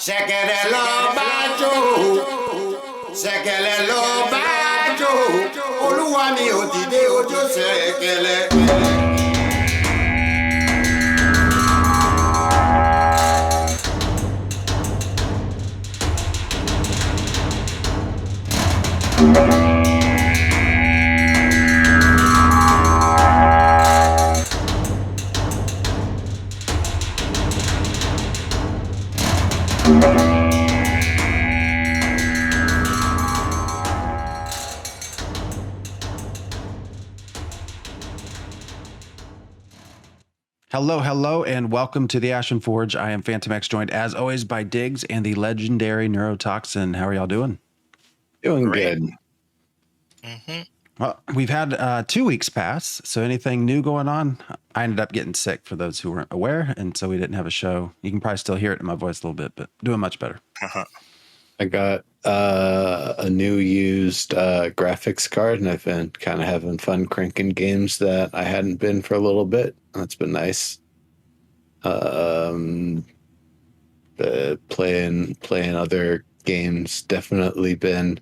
Ṣẹ̀kẹ̀rẹ̀ lọ bá jó, ṣẹ̀kẹ̀rẹ̀ lọ bá jó, olúwa mi ò dìde ojú ṣẹ̀kẹ̀rẹ̀. Hello, and welcome to the Ashen Forge. I am Phantom X, joined as always by Diggs and the legendary Neurotoxin. How are y'all doing? Doing good. Well, we've had 2 weeks pass, so anything new going on? I ended up getting sick, for those who weren't aware, and so we didn't have a show. You can probably still hear it in my voice a little bit, but doing much better. I got a new used graphics card, and I've been kind of having fun cranking games that I hadn't been for a little bit. That's been nice. Playing other games, definitely been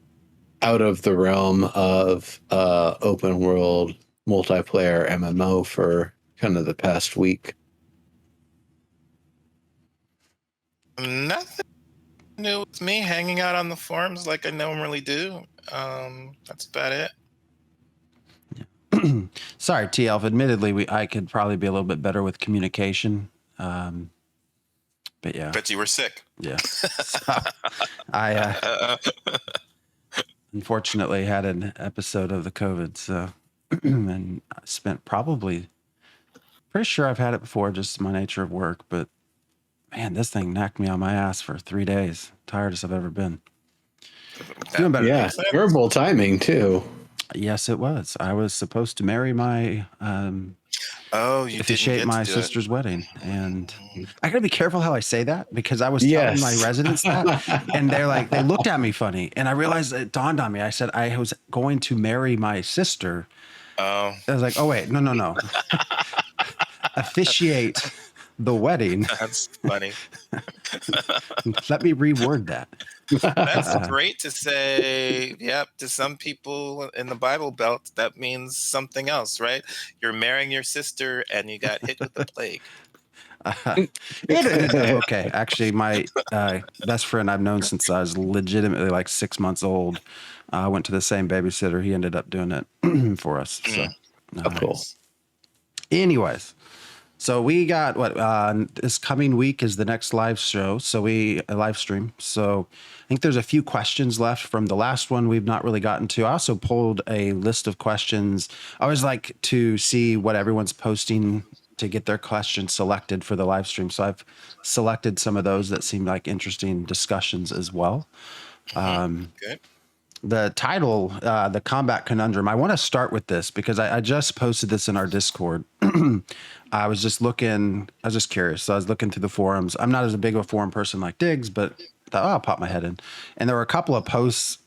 out of the realm of open world multiplayer MMO for kind of the past week. Nothing new with me, hanging out on the forums like I normally do. That's about it. Sorry, T-Elf. Admittedly, I could probably be a little bit better with communication. But yeah. Bet you were sick. Yeah. So, I unfortunately had an episode of the COVID, so and I spent pretty sure I've had it before, just my nature of work, but man, this thing knocked me on my ass for 3 days. Tiredest I've ever been. Doing better. Yeah, terrible timing too. Yes, it was. I was supposed to marry my officiate my sister's wedding, and I gotta be careful how I say that, because I was telling my residents that, and they looked at me funny, and I realized it dawned on me. I said I was going to marry my sister. I was like, oh wait, no. Officiate the wedding. That's funny. Let me reword that. That's great to say. Yep. To some people in the Bible Belt, that means something else, right? You're marrying your sister and you got hit with the plague. Okay. Actually, my best friend I've known since I was legitimately like 6 months old. I went to the same babysitter. He ended up doing it for us. So Cool. Anyways. So we got this coming week is the next live show. So a live stream. So I think there's a few questions left from the last one we've not really gotten to. I also pulled a list of questions. I always like to see what everyone's posting to get their questions selected for the live stream. So I've selected some of those that seem like interesting discussions as well. Good. The title, the Combat Conundrum. I want to start with this because I just posted this in our Discord. I was just curious. So I was looking through the forums. I'm not as big of a forum person like Diggs, but I thought, I'll pop my head in. And there were a couple of posts,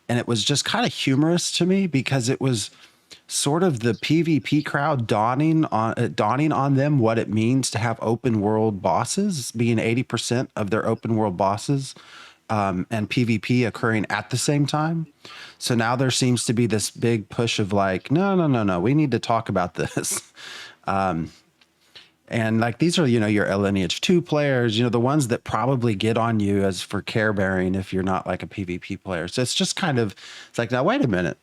and it was just kind of humorous to me because it was sort of the PvP crowd dawning on them what it means to have open world bosses, being 80% of their open world bosses. And PvP occurring at the same time. So now there seems to be this big push of like, no, we need to talk about this. And like, these are, your Lineage 2 players, the ones that probably get on you as for care bearing if you're not like a PvP player. So it's just it's like, now, wait a minute.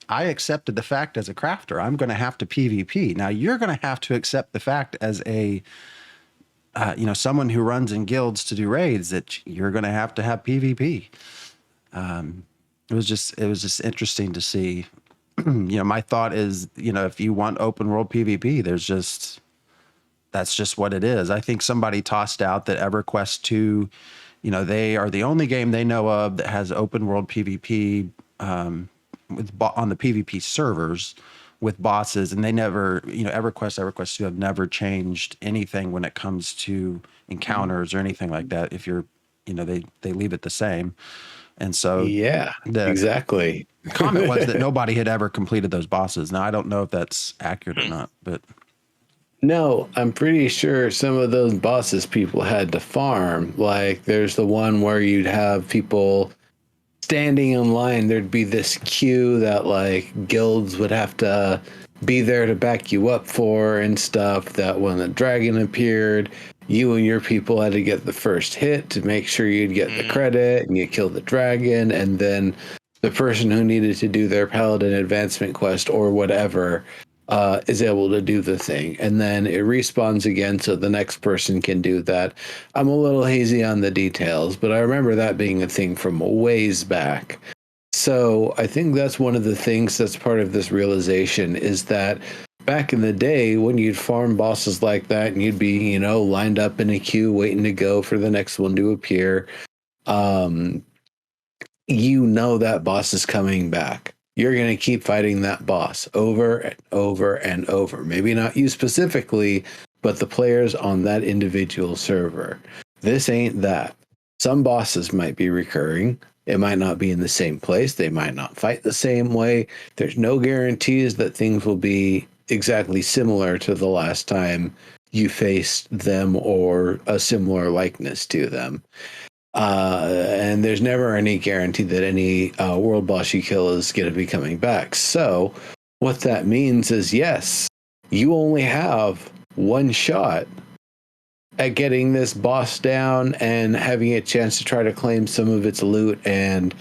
I accepted the fact as a crafter, I'm going to have to PvP. Now you're going to have to accept the fact as a someone who runs in guilds to do raids that you're going to have PvP. It was just interesting to see. My thought is, if you want open world PvP, that's just what it is. I think somebody tossed out that EverQuest 2, they are the only game they know of that has open world PvP on the PvP servers with bosses, and they never, EverQuest 2 have never changed anything when it comes to encounters or anything like that. If you're, they leave it the same. And so exactly. The comment was that nobody had ever completed those bosses. Now I don't know if that's accurate or not, but No, I'm pretty sure some of those bosses people had to farm. Like, there's the one where you'd have people standing in line. There'd be this queue that, like, guilds would have to be there to back you up for and stuff. That when the dragon appeared, you and your people had to get the first hit to make sure you'd get the credit and you kill the dragon. And then the person who needed to do their paladin advancement quest or whatever is able to do the thing, and then it respawns again so the next person can do that. I'm a little hazy on the details, but I remember that being a thing from ways back. So I think that's one of the things that's part of this realization is that back in the day when you'd farm bosses like that and you'd be, lined up in a queue waiting to go for the next one to appear, um, that boss is coming back. You're going to keep fighting that boss over and over and over. Maybe not you specifically, but the players on that individual server. This ain't that. Some bosses might be recurring. It might not be in the same place. They might not fight the same way. There's no guarantees that things will be exactly similar to the last time you faced them or a similar likeness to them. And there's never any guarantee that any world boss you kill is going to be coming back. So what that means is, yes, you only have one shot at getting this boss down and having a chance to try to claim some of its loot and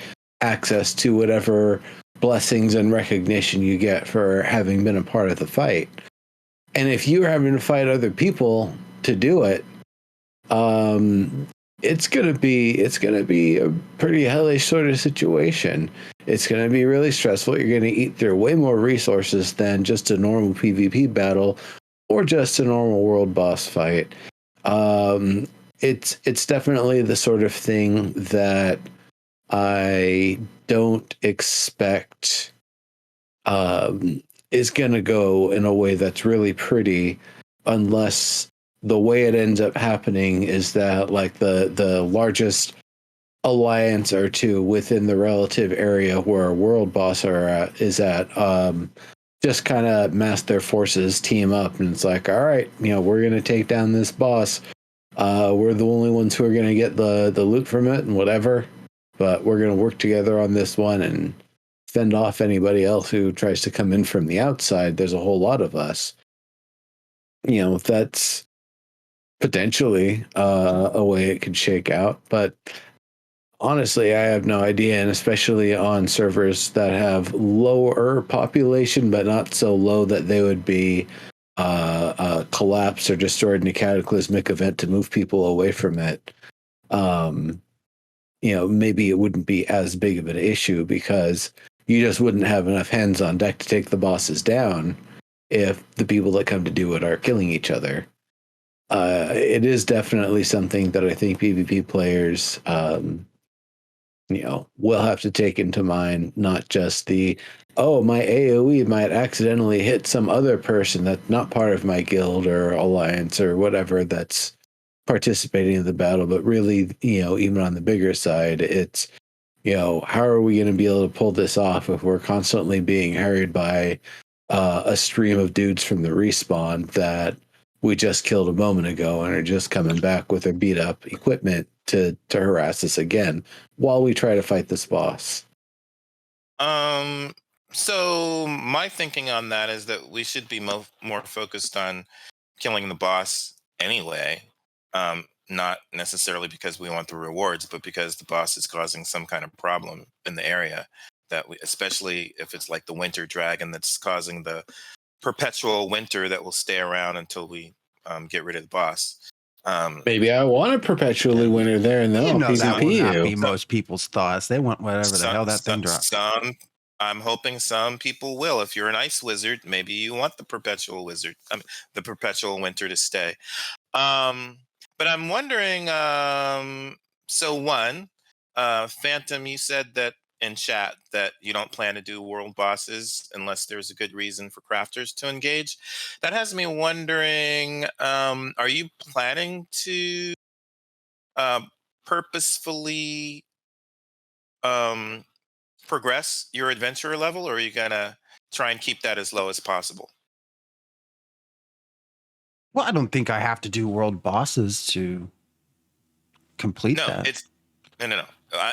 access to whatever blessings and recognition you get for having been a part of the fight. And if you're having to fight other people to do it, it's gonna be a pretty hellish sort of situation. It's gonna be really stressful. You're gonna eat through way more resources than just a normal PvP battle or just a normal world boss fight. It's definitely the sort of thing that I don't expect is gonna go in a way that's really pretty, unless the way it ends up happening is that like the largest alliance or two within the relative area where a world boss is at just kind of mass their forces, team up, and it's like, all right, we're gonna take down this boss. We're the only ones who are gonna get the loot from it and whatever, but we're gonna work together on this one and fend off anybody else who tries to come in from the outside. There's a whole lot of us. That's potentially a way it could shake out, but honestly, I have no idea. And especially on servers that have lower population, but not so low that they would be collapsed or destroyed in a cataclysmic event to move people away from it. Maybe it wouldn't be as big of an issue because you just wouldn't have enough hands on deck to take the bosses down if the people that come to do it are killing each other. It is definitely something that I think PvP players, will have to take into mind, not just my AoE might accidentally hit some other person that's not part of my guild or alliance or whatever that's participating in the battle, but really, even on the bigger side, it's, how are we going to be able to pull this off if we're constantly being harried by a stream of dudes from the respawn that we just killed a moment ago and are just coming back with their beat up equipment to harass us again while we try to fight this boss. So my thinking on that is that we should be more focused on killing the boss anyway. Not necessarily because we want the rewards, but because the boss is causing some kind of problem in the area especially if it's like the winter dragon that's causing the perpetual winter that will stay around until we get rid of the boss. Maybe I want to perpetually winter there and then I'll that will not be PvP. most people's thoughts. They want whatever the hell that thing drops. I'm hoping some people will. If you're an ice wizard, maybe you want the perpetual the perpetual winter to stay. But I'm wondering. So one, Phantom, you said that in chat that you don't plan to do world bosses unless there's a good reason for crafters to engage. That has me wondering: are you planning to purposefully progress your adventurer level, or are you gonna try and keep that as low as possible? Well, I don't think I have to do world bosses to complete No, that. it's no.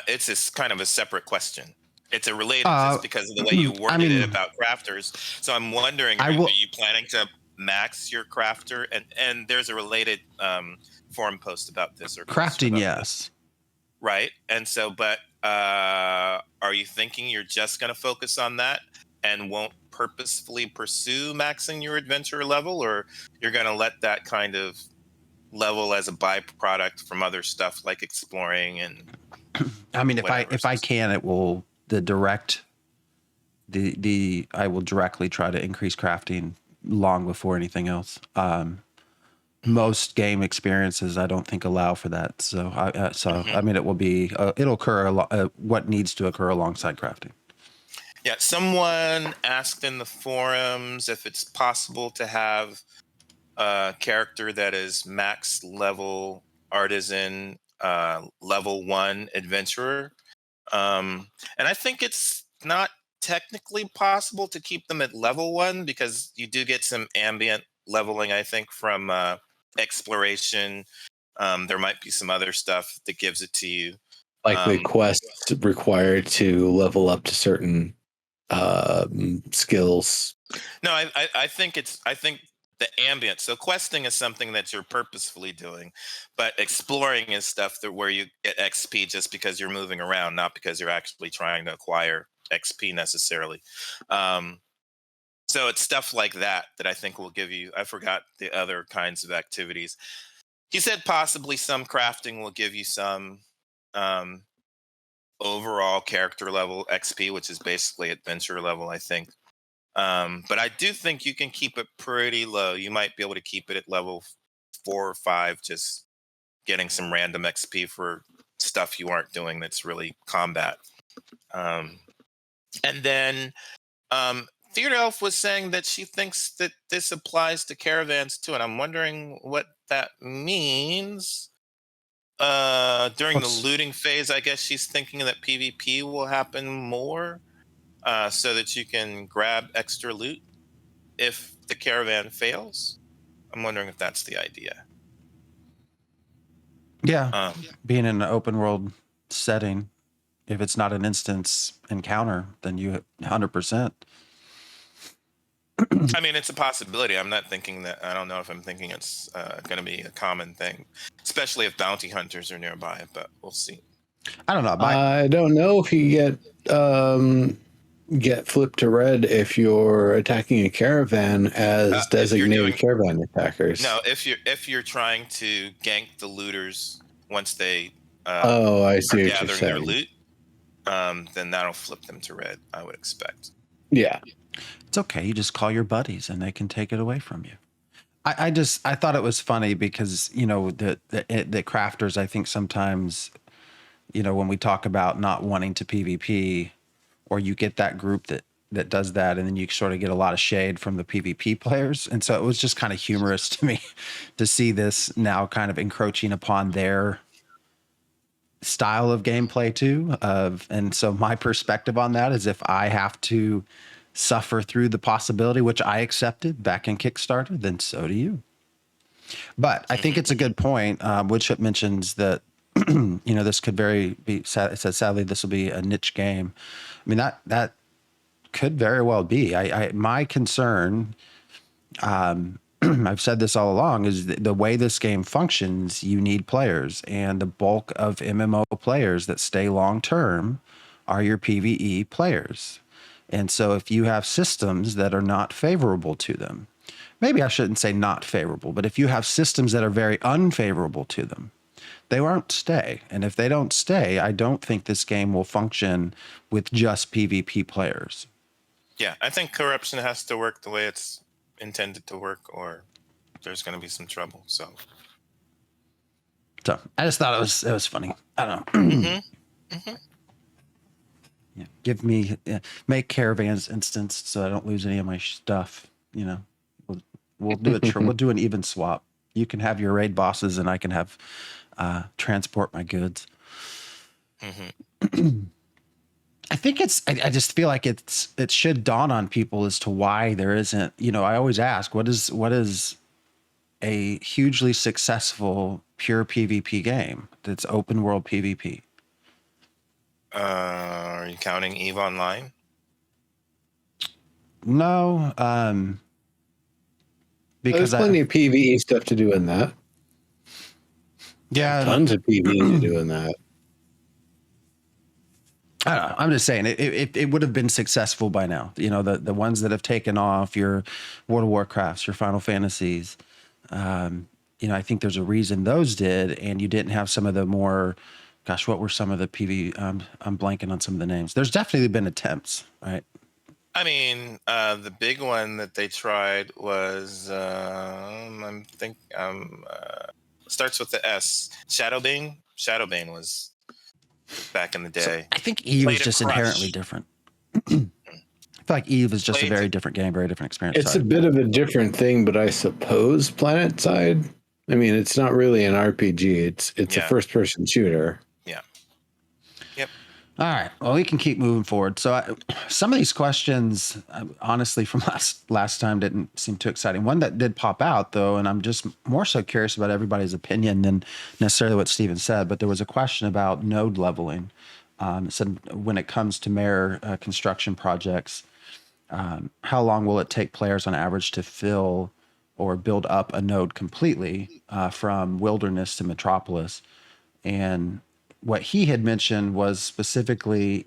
It's this kind of a separate question. It's a related Uh, just because of the way you I worded it mean, about crafters. So I'm wondering, I are will. you planning to max your crafter? And there's a related forum post about this or question Crafting, about this, yes. right? And so, but are you thinking you're just going to focus on that and won't purposefully pursue maxing your adventure level, or you're going to let that kind of level as a byproduct from other stuff like exploring and I mean, whatever? if I can, it will I will directly try to increase crafting long before anything else. Most game experiences I don't think allow for that. So I mean, it will be it'll occur what needs to occur alongside crafting. Yeah, someone asked in the forums if it's possible to have a character that is max level artisan, level 1 adventurer. And I think it's not technically possible to keep them at level 1 because you do get some ambient leveling, I think, from exploration. There might be some other stuff that gives it to you. Like the quests required to level up to certain skills. No, I think I think the ambient. So questing is something that you're purposefully doing, but exploring is stuff that where you get XP just because you're moving around, not because you're actually trying to acquire XP necessarily. So it's stuff like that that I think will give you. I forgot the other kinds of activities. He said possibly some crafting will give you some um, overall character level XP, which is basically adventure level, I think. But I do think you can keep it pretty low. You might be able to keep it at level 4 or 5, just getting some random XP for stuff you aren't doing that's really combat. And then Theater Elf was saying that she thinks that this applies to caravans too, and I'm wondering what that means. During the looting phase, I guess she's thinking that PvP will happen more, so that you can grab extra loot if the caravan fails. I'm wondering if that's the idea. Yeah, being in an open world setting, if it's not an instance encounter, then you 100%. I mean, it's a possibility. I'm not thinking that. I don't know if I'm thinking it's going to be a common thing, especially if bounty hunters are nearby. But we'll see. I don't know. I don't know if you get flipped to red if you're attacking a caravan as designated caravan attackers. No, if you're trying to gank the looters once they I see are gathering their loot, then that'll flip them to red, I would expect. Yeah. It's okay. You just call your buddies and they can take it away from you. I thought it was funny because, you know, the crafters, I think sometimes, you know, when we talk about not wanting to PvP, or you get that group that does that, and then you sort of get a lot of shade from the PvP players. And so it was just kind of humorous to me to see this now kind of encroaching upon their style of gameplay too. And so my perspective on that is if I have to suffer through the possibility, which I accepted back in Kickstarter, then so do you. But I think it's a good point. Woodship mentions that, you know, this could it says, sadly, this will be a niche game. I mean, that could very well be. My concern, I've said this all along, is the way this game functions, you need players, and the bulk of MMO players that stay long term are your PvE players. And so if you have systems that are not favorable to them, maybe I shouldn't say not favorable, but if you have systems that are very unfavorable to them, they won't stay. And if they don't stay, I don't think this game will function with just PvP players. Yeah, I think corruption has to work the way it's intended to work, or there's going to be some trouble. So I just thought it was funny. I don't know. Yeah, make caravans instanced so I don't lose any of my stuff. You know, we'll do it. We'll do an even swap. You can have your raid bosses, and I can have transport my goods. I think I just feel like it should dawn on people as to why there isn't. You know, I always ask, what is a hugely successful pure PvP game that's open world PvP? Are you counting EVE Online? No, There's because plenty of PvE stuff to do in that. yeah, Tons of PvE to do in that. I don't know. I'm just saying it would have been successful by now. You know, the ones that have taken off, your World of Warcrafts, your Final Fantasies. You know, I think there's a reason those did, and you didn't have some of the more, gosh, what were some of the PV? I'm blanking on some of the names. There's definitely been attempts, right? I mean, the big one that they tried was starts with the S. Shadowbane. Shadowbane was back in the So day. I think Eve Play is to just Crush. inherently different. I feel like Eve is just a Play very to different game, very different experience. It's a bit of a different thing, but I suppose Planet Side. I mean, it's not really an RPG. It's a Yeah. first person shooter. Yeah. Yep. All right. Well, we can keep moving forward. So some of these questions, honestly, from last time didn't seem too exciting. One that did pop out, though, and I'm just more so curious about everybody's opinion than necessarily what Steven said, but there was a question about node leveling. It said when it comes to mayor construction projects, how long will it take players on average to fill or build up a node completely from wilderness to metropolis? And what he had mentioned was specifically,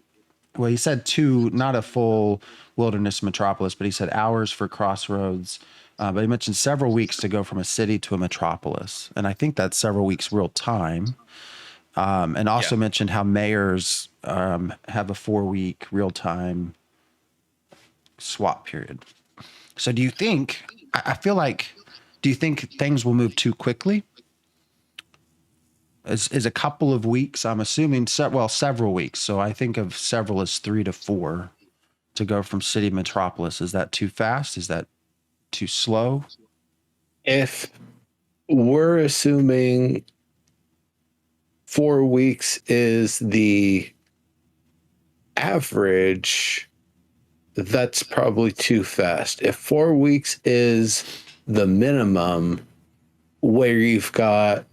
well, he said two, not a full wilderness metropolis, but he said hours for crossroads. But he mentioned several weeks to go from a city to a metropolis. And I think that's several weeks real time. And also mentioned how mayors have a 4-week real time swap period. So do you think, I feel like, do you think things will move too quickly? Is a couple of weeks, I'm assuming, several weeks. So I think of several as 3 to 4 to go from city to metropolis. Is that too fast? Is that too slow? If we're assuming 4 weeks is the average, that's probably too fast. If 4 weeks is the minimum, where you've got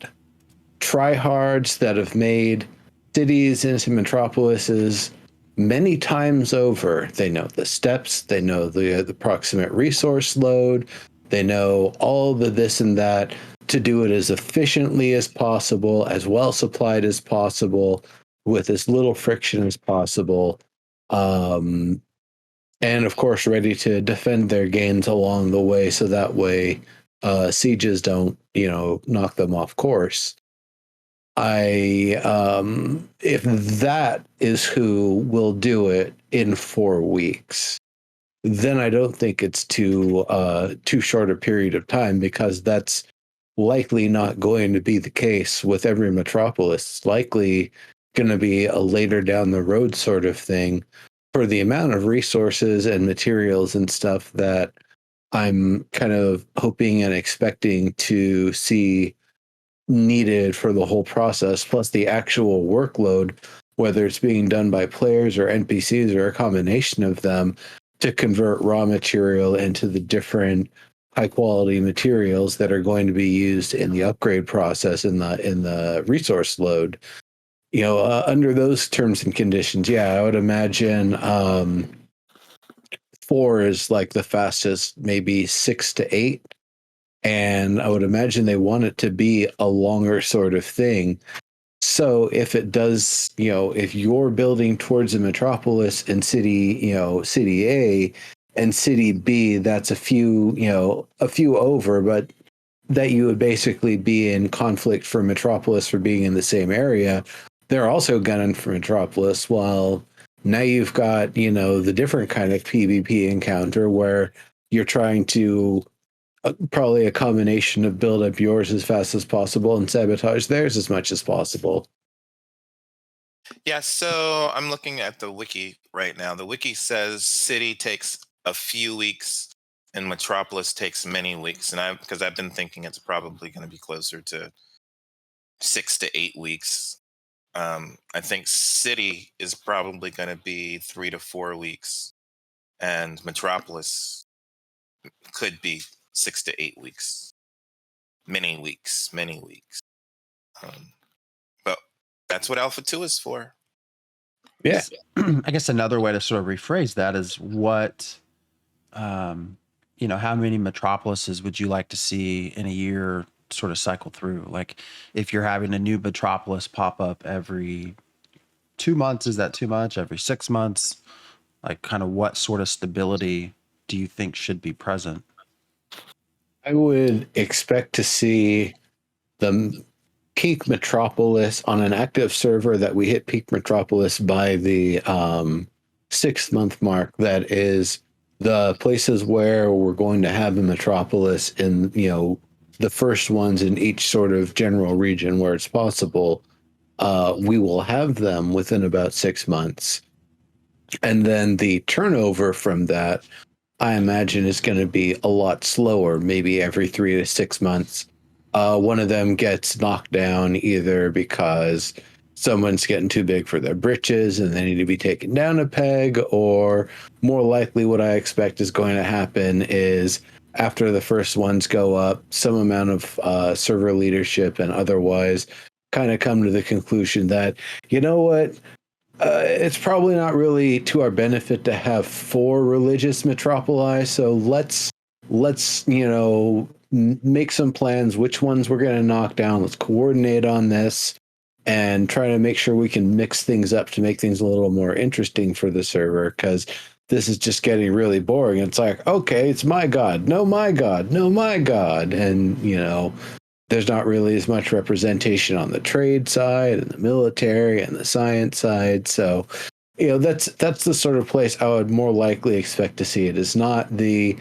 tryhards that have made cities into metropolises many times over. They know the steps, they know the proximate resource load, they know all the this and that to do it as efficiently as possible, as well supplied as possible, with as little friction as possible. And of course, ready to defend their gains along the way, so that way sieges don't, knock them off course. If that is who will do it in 4 weeks, then I don't think it's too short a period of time, because that's likely not going to be the case with every metropolis. It's likely going to be a later down the road sort of thing for the amount of resources and materials and stuff that I'm kind of hoping and expecting to see needed for the whole process, plus the actual workload, whether it's being done by players or NPCs or a combination of them, to convert raw material into the different high quality materials that are going to be used in the upgrade process in the resource load. Under those terms and conditions, I would imagine 4 is like the fastest, maybe 6 to 8. And I would imagine they want it to be a longer sort of thing. So if it does, if you're building towards a metropolis in city A, and city B, that's a few over, but that you would basically be in conflict for metropolis for being in the same area. They're also gunning for metropolis, while now you've got, the different kind of PvP encounter where you're trying to probably a combination of build up yours as fast as possible and sabotage theirs as much as possible. Yeah, so I'm looking at the wiki right now. The wiki says city takes a few weeks and metropolis takes many weeks. And because I've been thinking it's probably going to be closer to 6 to 8 weeks. I think city is probably going to be 3 to 4 weeks, and metropolis could be 6 to 8 weeks. many weeks. But that's what Alpha 2 is for. Yeah. I guess another way to sort of rephrase that is what, how many metropolises would you like to see in a year sort of cycle through? Like if you're having a new metropolis pop up every 2 months, is that too much? Every 6 months? Like kind of what sort of stability do you think should be present? I would expect to see the peak metropolis on an active server that we hit peak metropolis by the 6 month mark. That is the places where we're going to have the metropolis in, the first ones in each sort of general region where it's possible. We will have them within about 6 months. And then the turnover from that, I imagine, is going to be a lot slower, maybe every 3 to 6 months. One of them gets knocked down either because someone's getting too big for their britches and they need to be taken down a peg, or more likely, what I expect is going to happen is after the first ones go up, some amount of server leadership and otherwise kind of come to the conclusion that, you know what? It's probably not really to our benefit to have 4 religious metropoli. So let's make some plans. Which ones we're going to knock down? Let's coordinate on this and try to make sure we can mix things up to make things a little more interesting for the server. Because this is just getting really boring. It's like, okay, it's my god, no my god, no my god, and there's not really as much representation on the trade side and the military and the science side. So, that's the sort of place I would more likely expect to see it. It's not the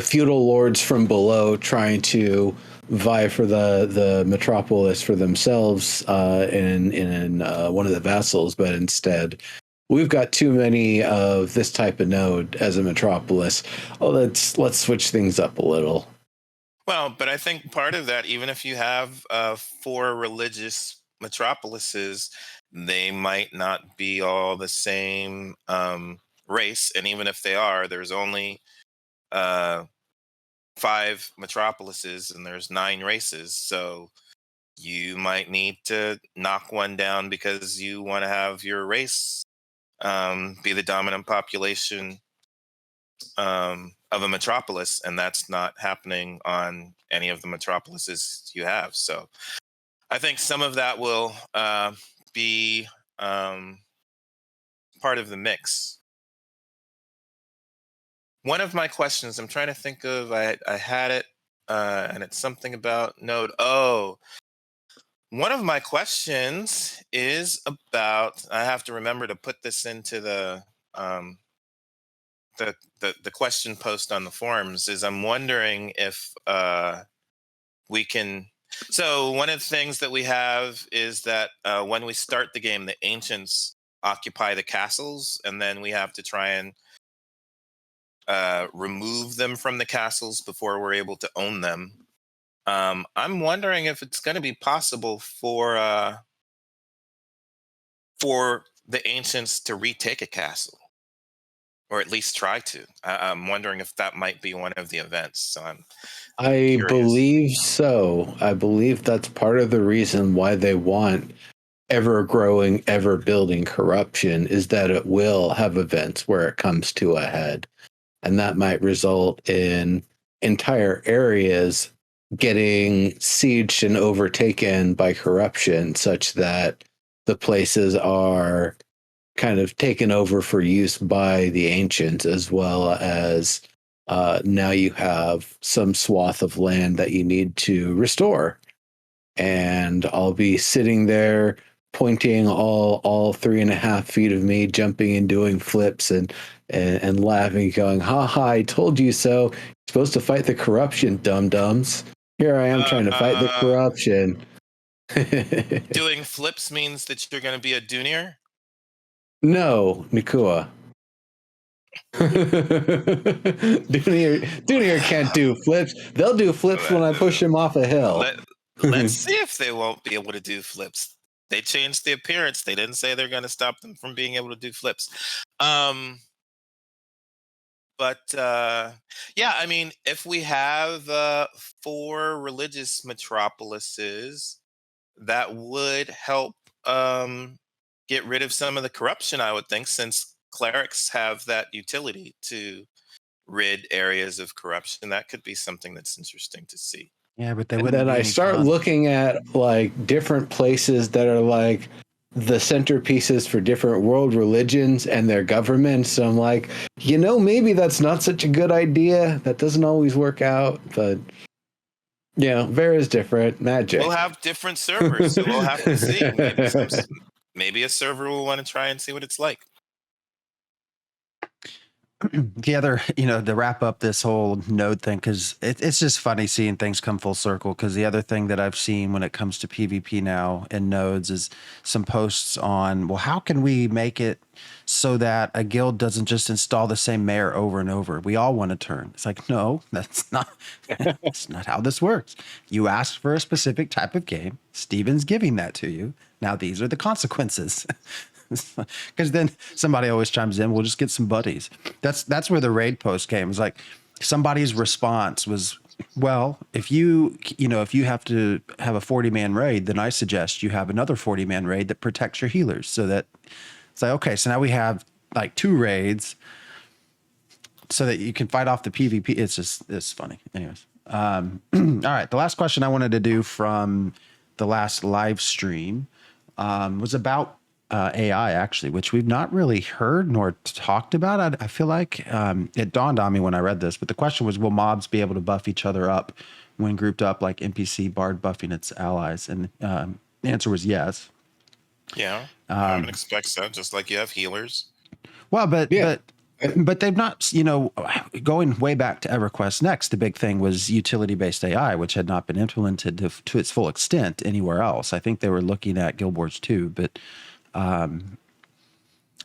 feudal lords from below trying to vie for the metropolis for themselves in one of the vassals, but instead we've got too many of this type of node as a metropolis. Oh, let's switch things up a little. Well, but I think part of that, even if you have 4 religious metropolises, they might not be all the same race. And even if they are, there's only 5 metropolises and there's 9 races. So you might need to knock one down because you want to have your race be the dominant population of a metropolis, and that's not happening on any of the metropolises you have. So I think some of that will be part of the mix. One of my questions, I'm trying to think of, I had it, and it's something about Node. Oh, one of my questions is about, I have to remember to put this into the question post on the forums, is I'm wondering if we can. So one of the things that we have is that when we start the game, the ancients occupy the castles, and then we have to try and remove them from the castles before we're able to own them. I'm wondering if it's going to be possible for the ancients to retake a castle, or at least try to. I'm wondering if that might be one of the events. So I curious. believe so. I believe that's part of the reason why they want ever growing, ever building corruption, is that it will have events where it comes to a head. And that might result in entire areas getting sieged and overtaken by corruption, such that the places are kind of taken over for use by the ancients, as well as now you have some swath of land that you need to restore. And I'll be sitting there pointing all 3.5 feet of me, jumping and doing flips and laughing, going, "Ha ha! I told you so. You're supposed to fight the corruption, dum dums. Here I am trying to fight the corruption." Doing flips means that you're going to be a Dunir? No, Nakua. Dunir can't do flips. They'll do flips when I push him off a hill. Let's see if they won't be able to do flips. They changed the appearance. They didn't say they're going to stop them from being able to do flips. But yeah, I mean, if we have 4 religious metropolises, that would help get rid of some of the corruption, I would think, since clerics have that utility to rid areas of corruption. That could be something that's interesting to see. Yeah, but they And wouldn't then be I any start fun. looking at like different places that are like the centerpieces for different world religions and their governments. So I'm like, maybe that's not such a good idea. That doesn't always work out, but Vera's different. Magic. We'll have different servers, so we'll have to see. Maybe a server will want to try and see what it's like. The other, to wrap up this whole node thing, because it's just funny seeing things come full circle. Because the other thing that I've seen when it comes to PvP now and nodes is some posts on, well, how can we make it so that a guild doesn't just install the same mayor over and over? We all want to turn. It's like, no, that's not how this works. You asked for a specific type of game. Steven's giving that to you. Now these are the consequences. Because then somebody always chimes in, we'll just get some buddies. That's where the raid post came. It's like somebody's response was, well, if you have to have a 40-man raid, then I suggest you have another 40-man raid that protects your healers. So that it's like, okay, so now we have like 2 raids so that you can fight off the PvP. It's funny. Anyways. All right. The last question I wanted to do from the last live stream was about AI, actually, which we've not really heard nor talked about. I feel like it dawned on me when I read this, but the question was, will mobs be able to buff each other up when grouped up like NPC Bard buffing its allies? And the answer was yes. Yeah, I would expect so, just like you have healers. Well, but they've not, going way back to EverQuest Next, the big thing was utility-based AI, which had not been implemented to its full extent anywhere else. I think they were looking at Guild Wars 2, but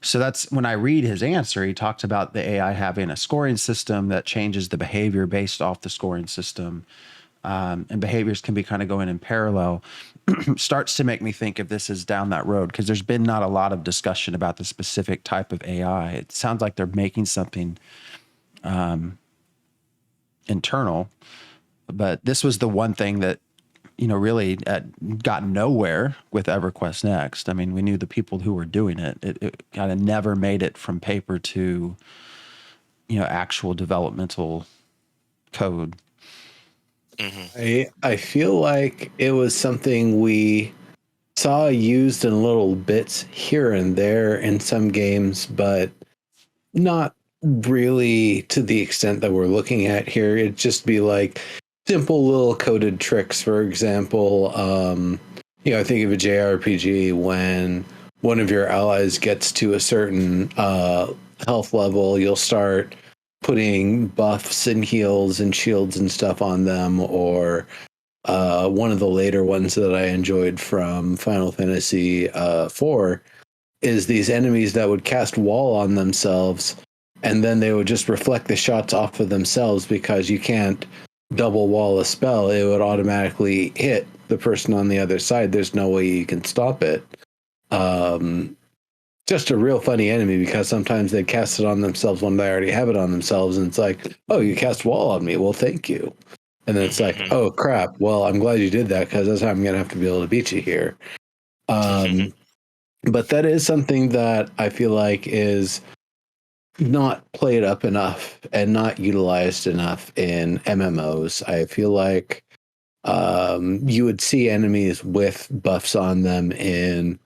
so that's when I read his answer, he talks about the AI having a scoring system that changes the behavior based off the scoring system. And behaviors can be kind of going in parallel. Starts to make me think if this is down that road, because there's been not a lot of discussion about the specific type of AI. It sounds like they're making something internal, but this was the one thing that really got nowhere with EverQuest Next. I mean, we knew the people who were doing it. It kind of never made it from paper to, actual developmental code. Mm-hmm. I feel like it was something we saw used in little bits here and there in some games, but not really to the extent that we're looking at here. It'd just be like simple little coded tricks. For example, I think of a JRPG when one of your allies gets to a certain health level, you'll start putting buffs and heals and shields and stuff on them. Or one of the later ones that I enjoyed from Final Fantasy IV is these enemies that would cast wall on themselves, and then they would just reflect the shots off of themselves because you can't double wall a spell. It would automatically hit the person on the other side. There's no way you can stop it. Just a real funny enemy, because sometimes they cast it on themselves when they already have it on themselves, and it's like, oh, you cast wall on me, well, thank you. And then it's like, oh crap, well, I'm glad you did that, because that's how I'm gonna have to be able to beat you here. But that is something that I feel like is not played up enough and not utilized enough in MMOs. I feel like you would see enemies with buffs on them in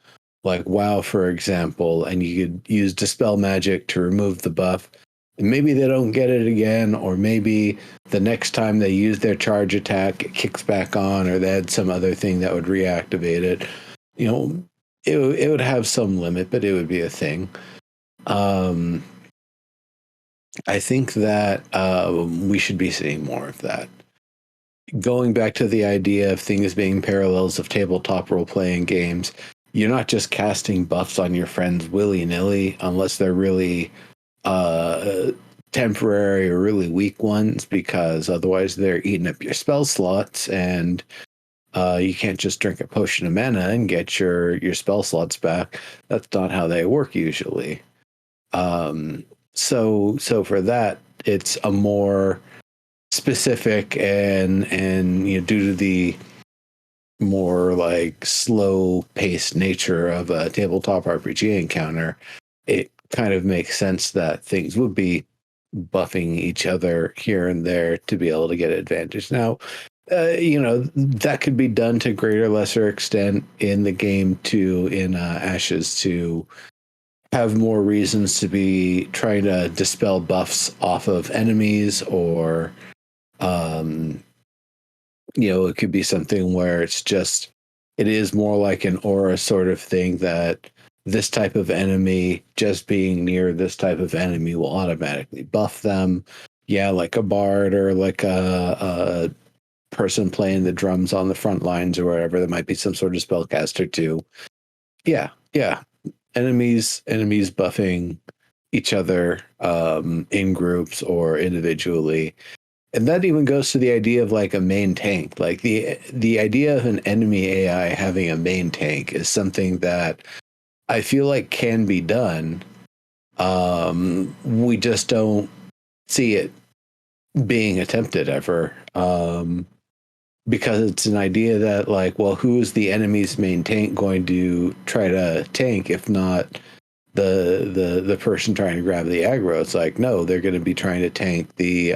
like WoW, for example, and you could use Dispel Magic to remove the buff. And maybe they don't get it again, or maybe the next time they use their charge attack, it kicks back on, or they had some other thing that would reactivate it. It would have some limit, but it would be a thing. I think that we should be seeing more of that. Going back to the idea of things being parallels of tabletop role-playing games, you're not just casting buffs on your friends willy-nilly unless they're really temporary or really weak ones, because otherwise they're eating up your spell slots, and you can't just drink a potion of mana and get your spell slots back. That's not how they work usually. So for that, it's a more specific and due to the more like slow paced nature of a tabletop RPG encounter, it kind of makes sense that things would be buffing each other here and there to be able to get advantage. Now, that could be done to greater lesser extent in the game too, in Ashes, to have more reasons to be trying to dispel buffs off of enemies, or it could be something where it is more like an aura sort of thing, that this type of enemy, just being near this type of enemy, will automatically buff them. Yeah, like a bard or like a person playing the drums on the front lines or wherever. There might be some sort of spellcaster too. Yeah. Enemies buffing each other in groups or individually. And that even goes to the idea of like a main tank. Like the idea of an enemy AI having a main tank is something that I feel like can be done. We just don't see it being attempted ever. Because it's an idea that, like, well, who is the enemy's main tank going to try to tank if not the person trying to grab the aggro? It's like, no, they're going to be trying to tank the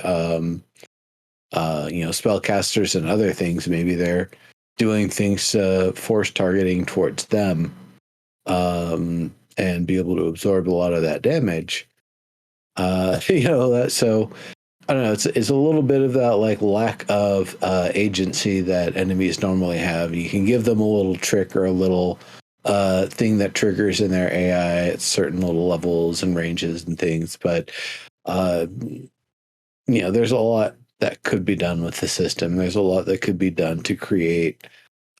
spellcasters and other things. Maybe they're doing things to force targeting towards them, and be able to absorb a lot of that damage. So I don't know. It's a little bit of that like lack of agency that enemies normally have. You can give them a little trick or a little thing that triggers in their AI at certain little levels and ranges and things, but there's a lot that could be done with the system. There's a lot that could be done to create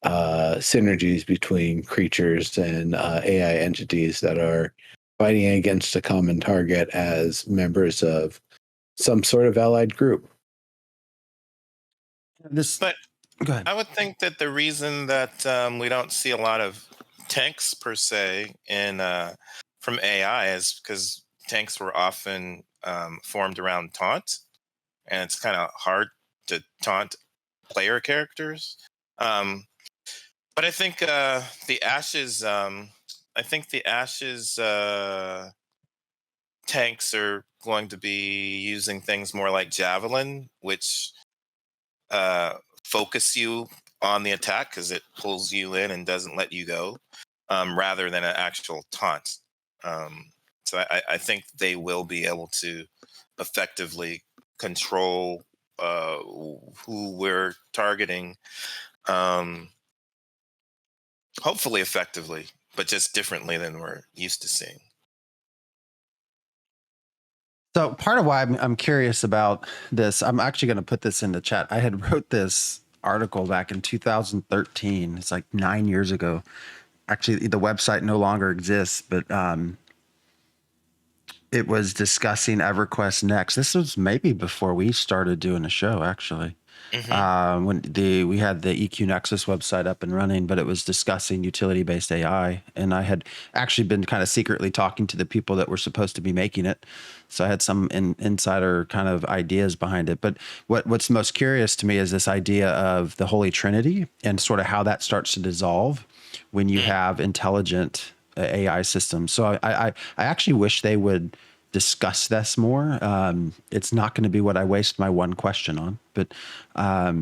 synergies between creatures and AI entities that are fighting against a common target as members of some sort of allied group. But Go ahead. I would think that the reason that we don't see a lot of tanks per se in from AI is because tanks were often formed around taunt, and it's kind of hard to taunt player characters. But I think the Ashes, tanks are going to be using things more like Javelin, which focus you on the attack because it pulls you in and doesn't let you go, rather than an actual taunt. So I think they will be able to effectively control who we're targeting, hopefully effectively, but just differently than we're used to seeing. So part of why I'm curious about this, I'm actually going to put this in the chat. I had wrote this article back in 2013. It's like 9 years ago. Actually, the website no longer exists, but it was discussing EverQuest Next. This was maybe before we started doing a show, actually. When we had the EQ Nexus website up and running, but it was discussing utility-based AI, and I had actually been kind of secretly talking to the people that were supposed to be making it, so I had some insider kind of ideas behind it. But what's most curious to me is this idea of the Holy Trinity and sort of how that starts to dissolve when you have intelligent AI systems. So I actually wish they would discuss this more. It's not going to be what I waste my one question on, but I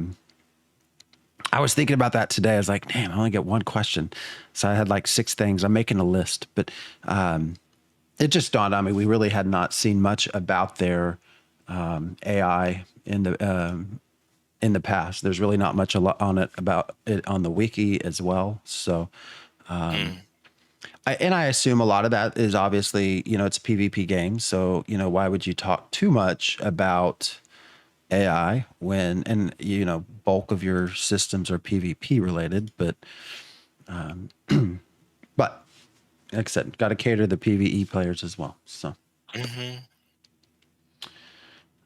was thinking about that today. I was like, damn, I only get one question. So I had like 6 things. I'm making a list, but it just dawned on me. We really had not seen much about their AI in the past. There's really not much about it on the wiki as well. So, I assume a lot of that is obviously, it's a PvP game. So, why would you talk too much about AI when, and, bulk of your systems are PvP related, but like I said, got to cater to the PvE players as well. So,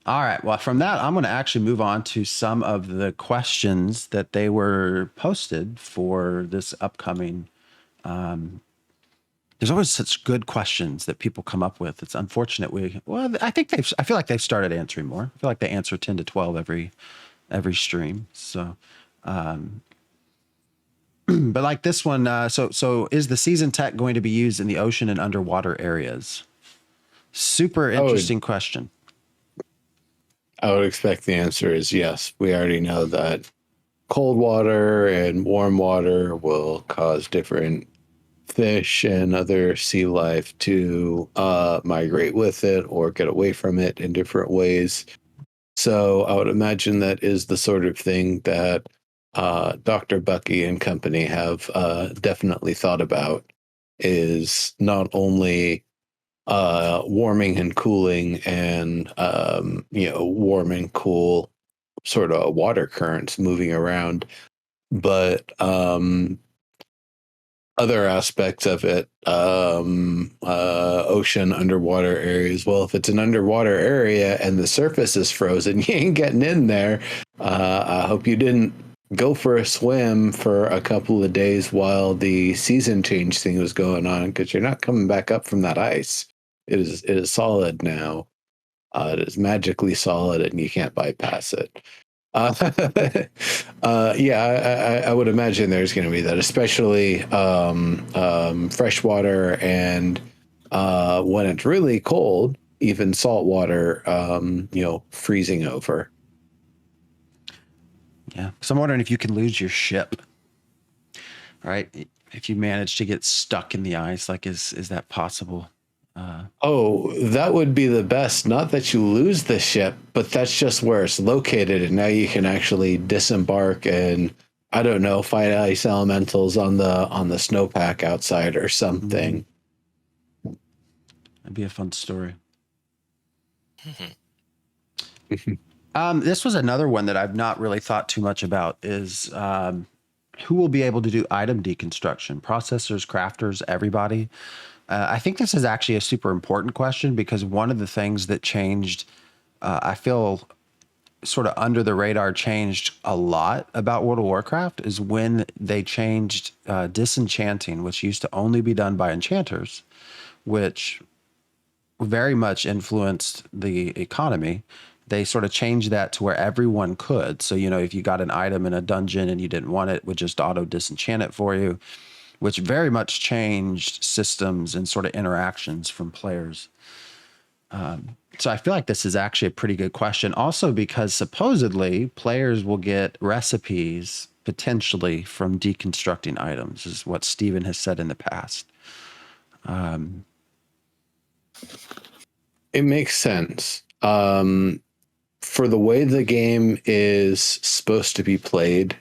all right. Well, from that, I'm going to actually move on to some of the questions that they were posted for this upcoming there's always such good questions that people come up with. It's unfortunate I feel like they've started answering more. I feel like they answer 10 to 12 every stream. So, but like this one, so is the season tech going to be used in the ocean and underwater areas? Super interesting question. I would expect the answer is yes. We already know that cold water and warm water will cause different fish and other sea life to migrate with it or get away from it in different ways. So I would imagine that is the sort of thing that Dr. Bucky and company have definitely thought about, is not only warming and cooling and warm and cool sort of water currents moving around, but other aspects of it, ocean, underwater areas. Well, if it's an underwater area and the surface is frozen, you ain't getting in there. I hope you didn't go for a swim for a couple of days while the season change thing was going on, because you're not coming back up from that ice. It is solid now. It is magically solid, and you can't bypass it. Yeah, I would imagine there's going to be that, especially freshwater and when it's really cold, even salt water, freezing over. Yeah. So I'm wondering if you can lose your ship, right? If you manage to get stuck in the ice, like, is that possible? That would be the best. Not that you lose the ship, but that's just where it's located, and now you can actually disembark and, I don't know, fight ice elementals on the snowpack outside or something. That'd be a fun story. This was another one that I've not really thought too much about, is who will be able to do item deconstruction? Processors, crafters, everybody? I think this is actually a super important question, because one of the things that changed, I feel sort of under the radar, changed a lot about World of Warcraft, is when they changed disenchanting, which used to only be done by enchanters, which very much influenced the economy. They sort of changed that to where everyone could. So, if you got an item in a dungeon and you didn't want it, it would just auto disenchant it for you, which very much changed systems and sort of interactions from players. So I feel like this is actually a pretty good question. Also, because supposedly players will get recipes potentially from deconstructing items, is what Steven has said in the past. It makes sense. For the way the game is supposed to be played,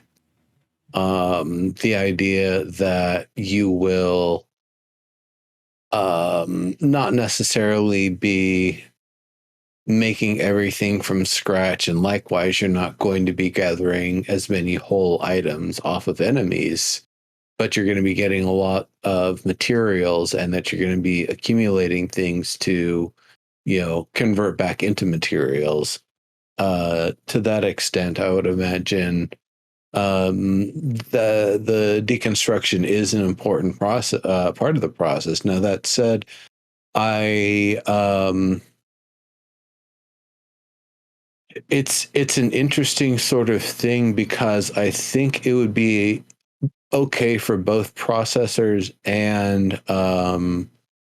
the idea that you will not necessarily be making everything from scratch, and likewise you're not going to be gathering as many whole items off of enemies, but you're going to be getting a lot of materials, and that you're going to be accumulating things to convert back into materials. To that extent, I would imagine the deconstruction is an important process, part of the process. Now, that said, it's an interesting sort of thing, because I think it would be okay for both processors and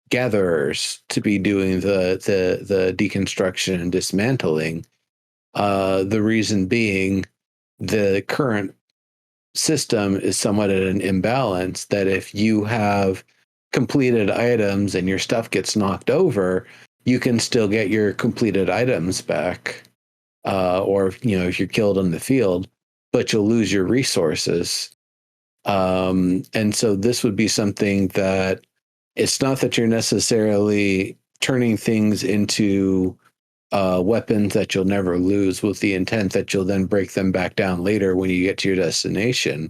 gatherers to be doing the deconstruction and dismantling. The reason being, the current system is somewhat at an imbalance, that if you have completed items and your stuff gets knocked over, you can still get your completed items back, or if you're killed on the field, but you'll lose your resources. And so this would be something that, it's not that you're necessarily turning things into weapons that you'll never lose, with the intent that you'll then break them back down later when you get to your destination.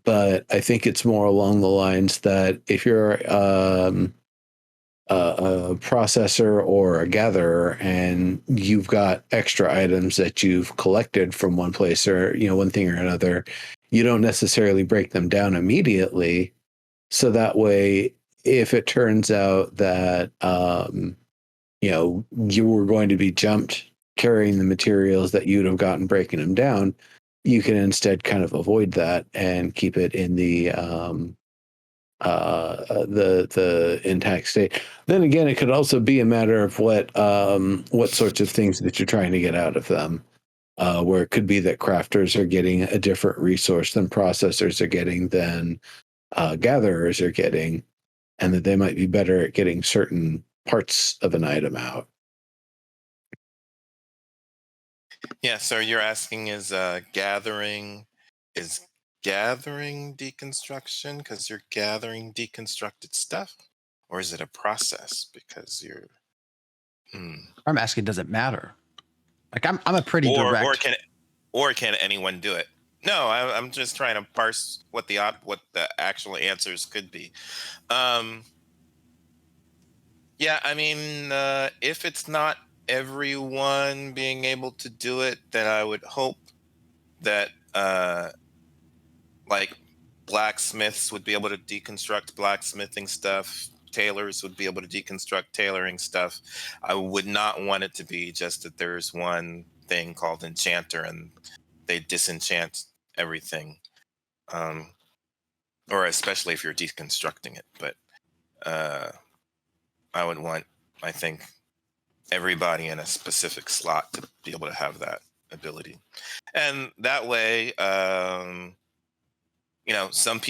But I think it's more along the lines that if you're a processor or a gatherer, and you've got extra items that you've collected from one place, or one thing or another, you don't necessarily break them down immediately. So that way, if it turns out that you were going to be jumped carrying the materials that you'd have gotten breaking them down, you can instead kind of avoid that and keep it in the intact state. Then again, it could also be a matter of what sorts of things that you're trying to get out of them. Where it could be that crafters are getting a different resource than processors are getting, than gatherers are getting, and that they might be better at getting certain parts of an item out. Yeah, so you're asking is gathering deconstruction because you're gathering deconstructed stuff, or is it a process because you're I'm asking, does it matter? Like I'm a pretty or direct. can anyone do it? No, I'm just trying to parse what the actual answers could be. Yeah, I mean, if it's not everyone being able to do it, then I would hope that like blacksmiths would be able to deconstruct blacksmithing stuff. Tailors would be able to deconstruct tailoring stuff. I would not want it to be just that there's one thing called enchanter and they disenchant everything. Or especially if you're deconstructing it. But I would want, I think, everybody in a specific slot to be able to have that ability. And that way, some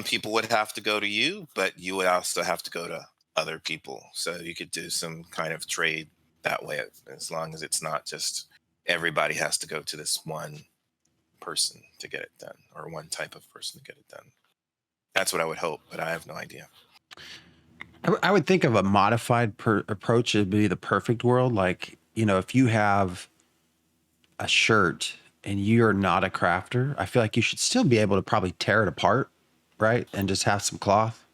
people would have to go to you, but you would also have to go to other people. So you could do some kind of trade that way, as long as it's not just everybody has to go to this one person to get it done, or one type of person to get it done. That's what I would hope, but I have no idea. I would think of a modified approach. It'd be the perfect world. Like, if you have a shirt and you're not a crafter, I feel like you should still be able to probably tear it apart, right? And just have some cloth,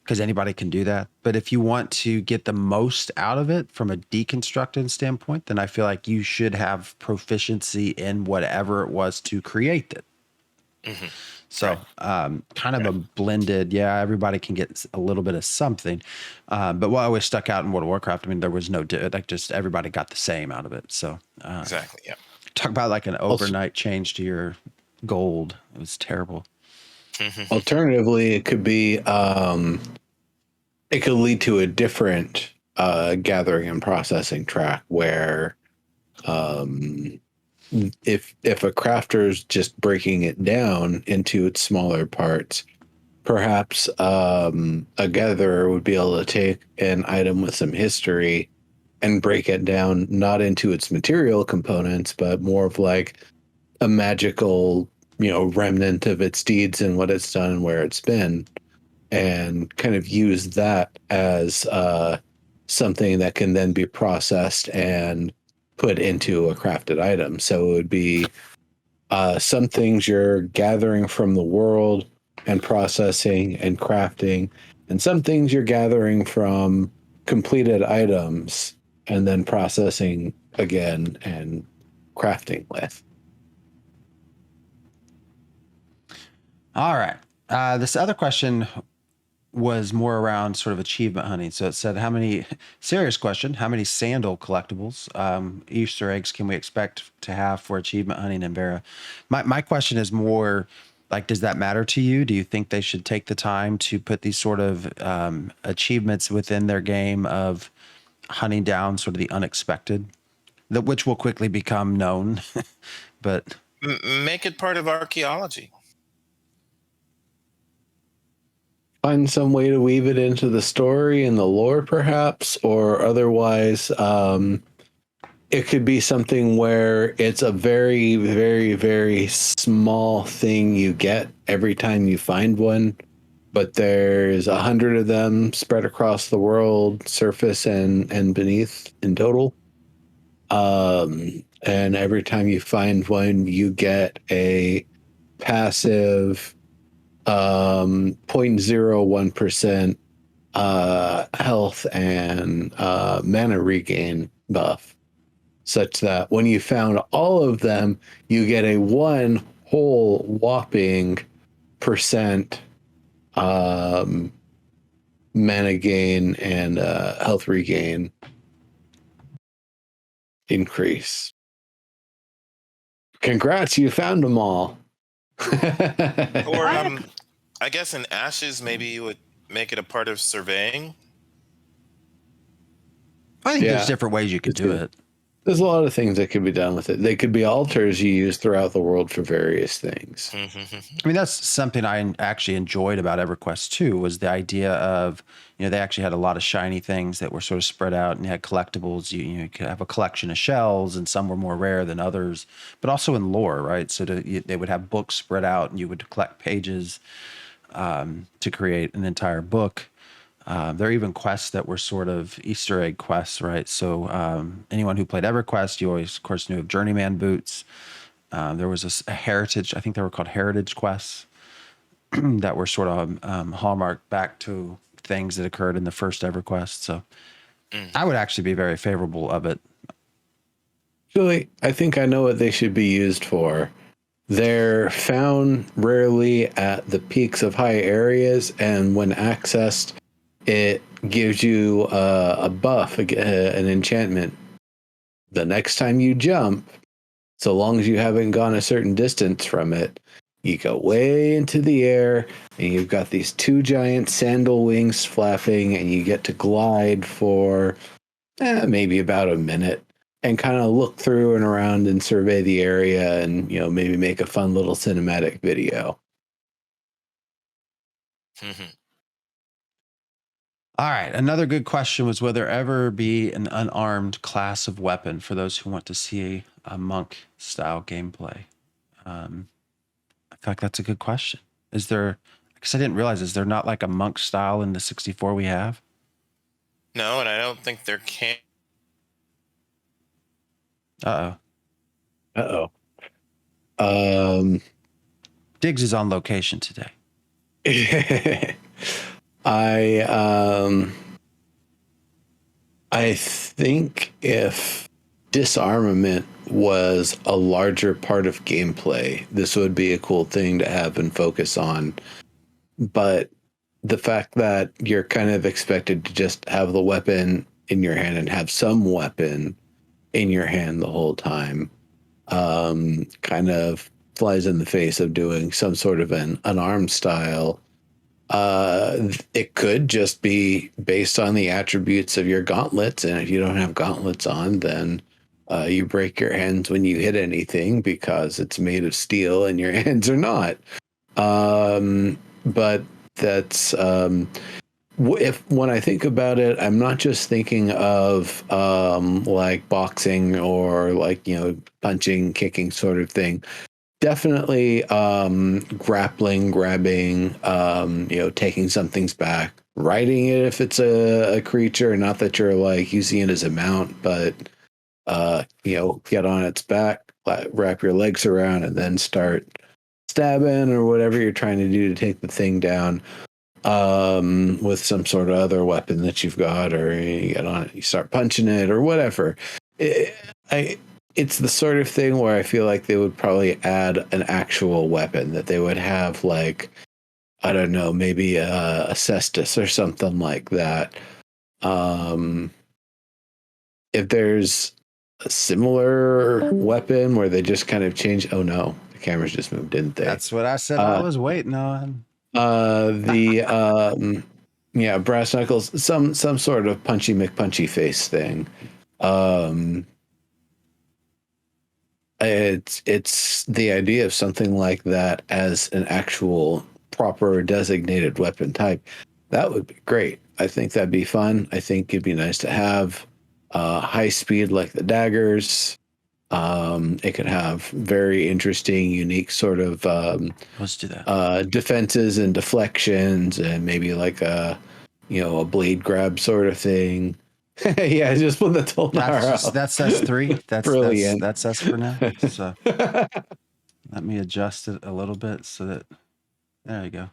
because anybody can do that. But if you want to get the most out of it from a deconstructed standpoint, then I feel like you should have proficiency in whatever it was to create it. Mm-hmm. So kind of a blended, everybody can get a little bit of something. But what always stuck out in World of Warcraft, I mean, there was no, just everybody got the same out of it. So exactly, yeah. Talk about like an overnight change to your gold. It was terrible. Mm-hmm. Alternatively, it could be, it could lead to a different gathering and processing track where if a crafter is just breaking it down into its smaller parts, perhaps a gatherer would be able to take an item with some history and break it down not into its material components, but more of like a magical, remnant of its deeds and what it's done and where it's been, and kind of use that as something that can then be processed and put into a crafted item. So it would be some things you're gathering from the world and processing and crafting, and some things you're gathering from completed items and then processing again and crafting with. All right. This other question was more around sort of achievement hunting. So it said, serious question, how many sandal collectibles, Easter eggs can we expect to have for achievement hunting in Vera? My question is more like, does that matter to you? Do you think they should take the time to put these sort of achievements within their game of hunting down sort of the unexpected, which will quickly become known, but make it part of archaeology? Find some way to weave it into the story and the lore, perhaps, or otherwise, it could be something where it's a very, very, very small thing you get every time you find one, but there's 100 of them spread across the world, surface and beneath in total. And every time you find one, you get a passive 0.01% health and mana regain buff, such that when you found all of them, you get a one whole whopping percent mana gain and health regain increase. Congrats, you found them all. Or I guess in Ashes, maybe you would make it a part of surveying. I think Yeah. there's different ways you could do it. There's a lot of things that could be done with it. They could be altars you use throughout the world for various things. I mean, that's something I actually enjoyed about EverQuest 2 was the idea of, they actually had a lot of shiny things that were sort of spread out, and you had collectibles. You could have a collection of shells, and some were more rare than others, but also in lore, right? So they would have books spread out, and you would collect pages to create an entire book. There are even quests that were sort of Easter egg quests, right? So anyone who played EverQuest, you always, of course, knew of Journeyman boots. There was a heritage, I think they were called heritage quests that were sort of hallmarked back to things that occurred in the first EverQuest. So I would actually be very favorable of it. Actually, I think I know what they should be used for. They're found rarely at the peaks of high areas, and when accessed, it gives you a buff, an enchantment. The next time you jump, so long as you haven't gone a certain distance from it, you go way into the air, and you've got these 2 giant sandal wings flapping, and you get to glide for maybe about a minute and kind of look through and around and survey the area and, maybe make a fun little cinematic video. All right. Another good question was, will there ever be an unarmed class of weapon for those who want to see a monk style gameplay? I feel like that's a good question. Is there, because I didn't realize, is there not like a monk style in the 64 we have? No, and I don't think there can. Diggs is on location today. I think if disarmament was a larger part of gameplay, this would be a cool thing to have and focus on. But the fact that you're kind of expected to just have the weapon in your hand and have some weapon in your hand the whole time kind of flies in the face of doing some sort of an unarmed style. It could just be based on the attributes of your gauntlets, and if you don't have gauntlets on, then you break your hands when you hit anything because it's made of steel and your hands are not. But that's when I think about it, I'm not just thinking of like boxing or like punching, kicking sort of thing. Definitely grappling, grabbing, taking something's back, riding it if it's a creature, not that you're like using it as a mount, but get on its back, wrap your legs around, and then start stabbing or whatever you're trying to do to take the thing down with some sort of other weapon that you've got, or you get on it, you start punching it or whatever. It's the sort of thing where I feel like they would probably add an actual weapon, that they would have like, I don't know, maybe a cestus or something like that. If there's a similar weapon where they just kind of change, oh no, the cameras just moved, didn't they? That's what I said. I was waiting on. Brass knuckles, some sort of punchy McPunchy face thing. It's the idea of something like that as an actual proper designated weapon type. That would be great. I think that'd be fun. I think it'd be nice to have high speed like the daggers. It could have very interesting, unique sort of Let's do that. Defenses and deflections, and maybe like a blade grab sort of thing. Yeah, just put the Tulnar out. That's S3. That's brilliant. That's S for now. So let me adjust it a little bit so that there you go.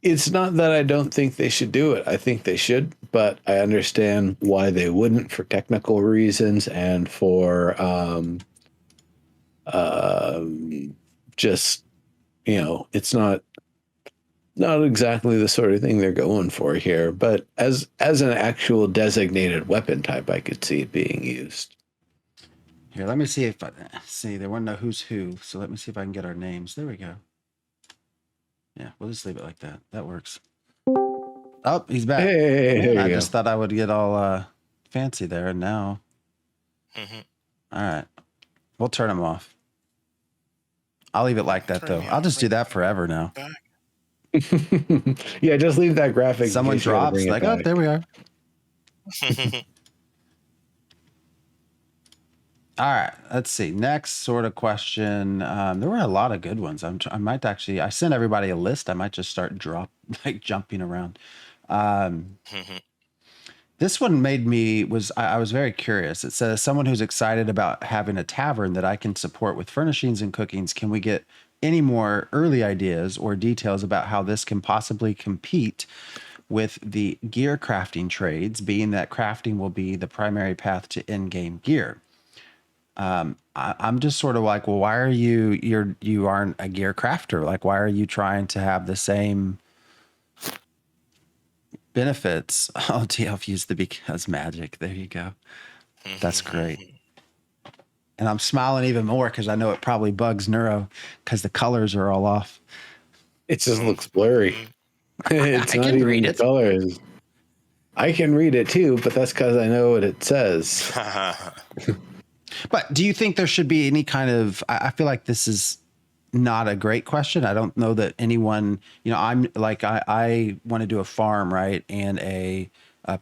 It's not that I don't think they should do it. I think they should, but I understand why they wouldn't, for technical reasons and for just it's not not exactly the sort of thing they're going for here, but as an actual designated weapon type, I could see it being used. Here, let me see if see. They want to know who's who, so let me see if I can get our names. There we go. Yeah, we'll just leave it like that. That works. Oh, he's back. Hey, there I you just go. thought I would get all fancy there, and now, Mm-hmm. all right, we'll turn him off. I'll leave it like that, Turn though. me I'll off just do right that forever now. back. Yeah, just leave that graphic. in Someone case you gotta drops, bring it like, oh, back. there we are. All right, let's see. Next sort of question. There were a lot of good ones. I might actually. I sent everybody a list. I might just start jumping around. This one made me I was very curious. It says someone who's excited about having a tavern that I can support with furnishings and cookings. Can we get any more early ideas or details about how this can possibly compete with the gear crafting trades, being that crafting will be the primary path to in-game gear? I'm just sort of like, well, why are you aren't a gear crafter? Like, why are you trying to have the same benefits? Oh, TF used the because magic. There you go. That's great. And I'm smiling even more because I know it probably bugs Neuro because the colors are all off. It just looks blurry. It's I not can even read the it. colors. I can read it too, but that's because I know what it says. But do you think there should be any kind of, I feel like this is not a great question. I don't know that anyone, I'm like, I want to do a farm, right? And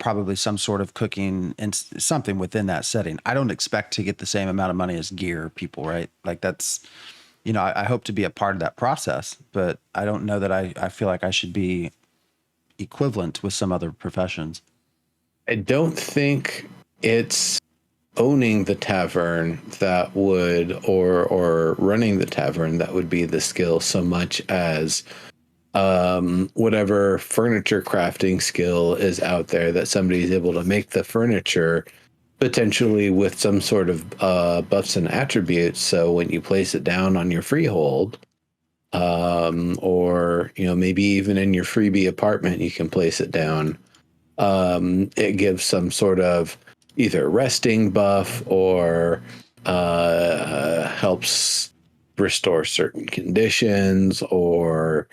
probably some sort of cooking and something within that setting. I don't expect to get the same amount of money as gear people, right? Like that's, I hope to be a part of that process, but I don't know that I feel like I should be equivalent with some other professions. I don't think it's owning the tavern that would or running the tavern that would be the skill so much as whatever furniture crafting skill is out there that somebody's able to make the furniture potentially with some sort of buffs and attributes. So when you place it down on your freehold, or maybe even in your freebie apartment, you can place it down. It gives some sort of either resting buff or helps restore certain conditions or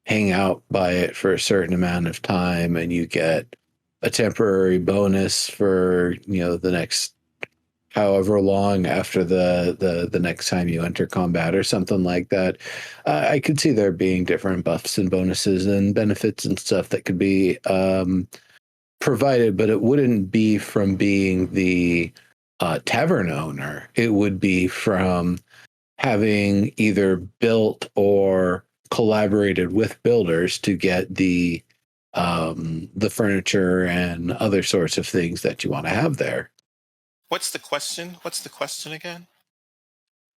hang out by it for a certain amount of time, and you get a temporary bonus for the next however long after the next time you enter combat or something like that. I could see there being different buffs and bonuses and benefits and stuff that could be provided, but it wouldn't be from being the tavern owner. It would be from having either built or collaborated with builders to get the furniture and other sorts of things that you want to have there. What's the question? What's the question again?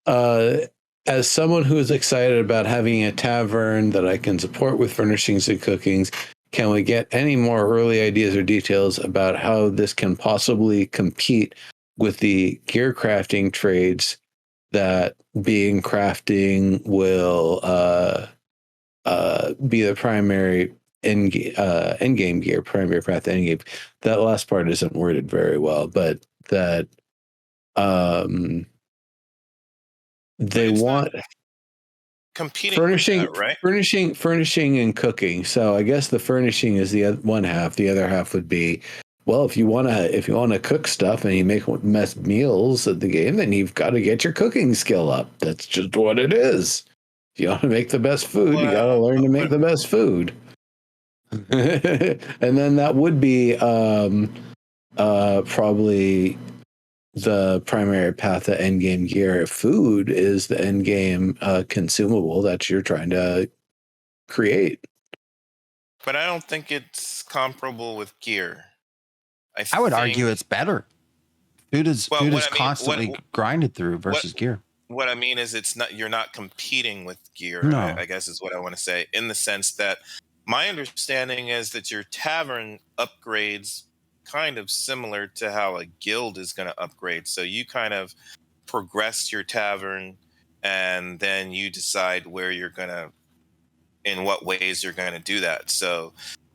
As someone who is excited about having a tavern that I can support with furnishings and cookings, can we get any more early ideas or details about how this can possibly compete with the gear crafting trades that being crafting will be the primary end game gear, primary path to end game? That last part isn't worded very well, but that they want competing with that, right? furnishing and cooking. So I guess the furnishing is the one half. The other half would be, well, if you want to cook stuff and you make mess meals at the game, then you've got to get your cooking skill up. That's just what it is. If you want to make the best food, you got to learn to make the best food. And then that would be probably the primary path to endgame gear. Food is the endgame consumable that you're trying to create. But I don't think it's comparable with gear. I would argue it's better. Food is constantly grinded through versus gear. What I mean is you're not competing with gear, No. I guess is what I want to say, in the sense that my understanding is that your tavern upgrades kind of similar to how a guild is going to upgrade. So you kind of progress your tavern and then you decide where you're going to in what ways you're going to do that. So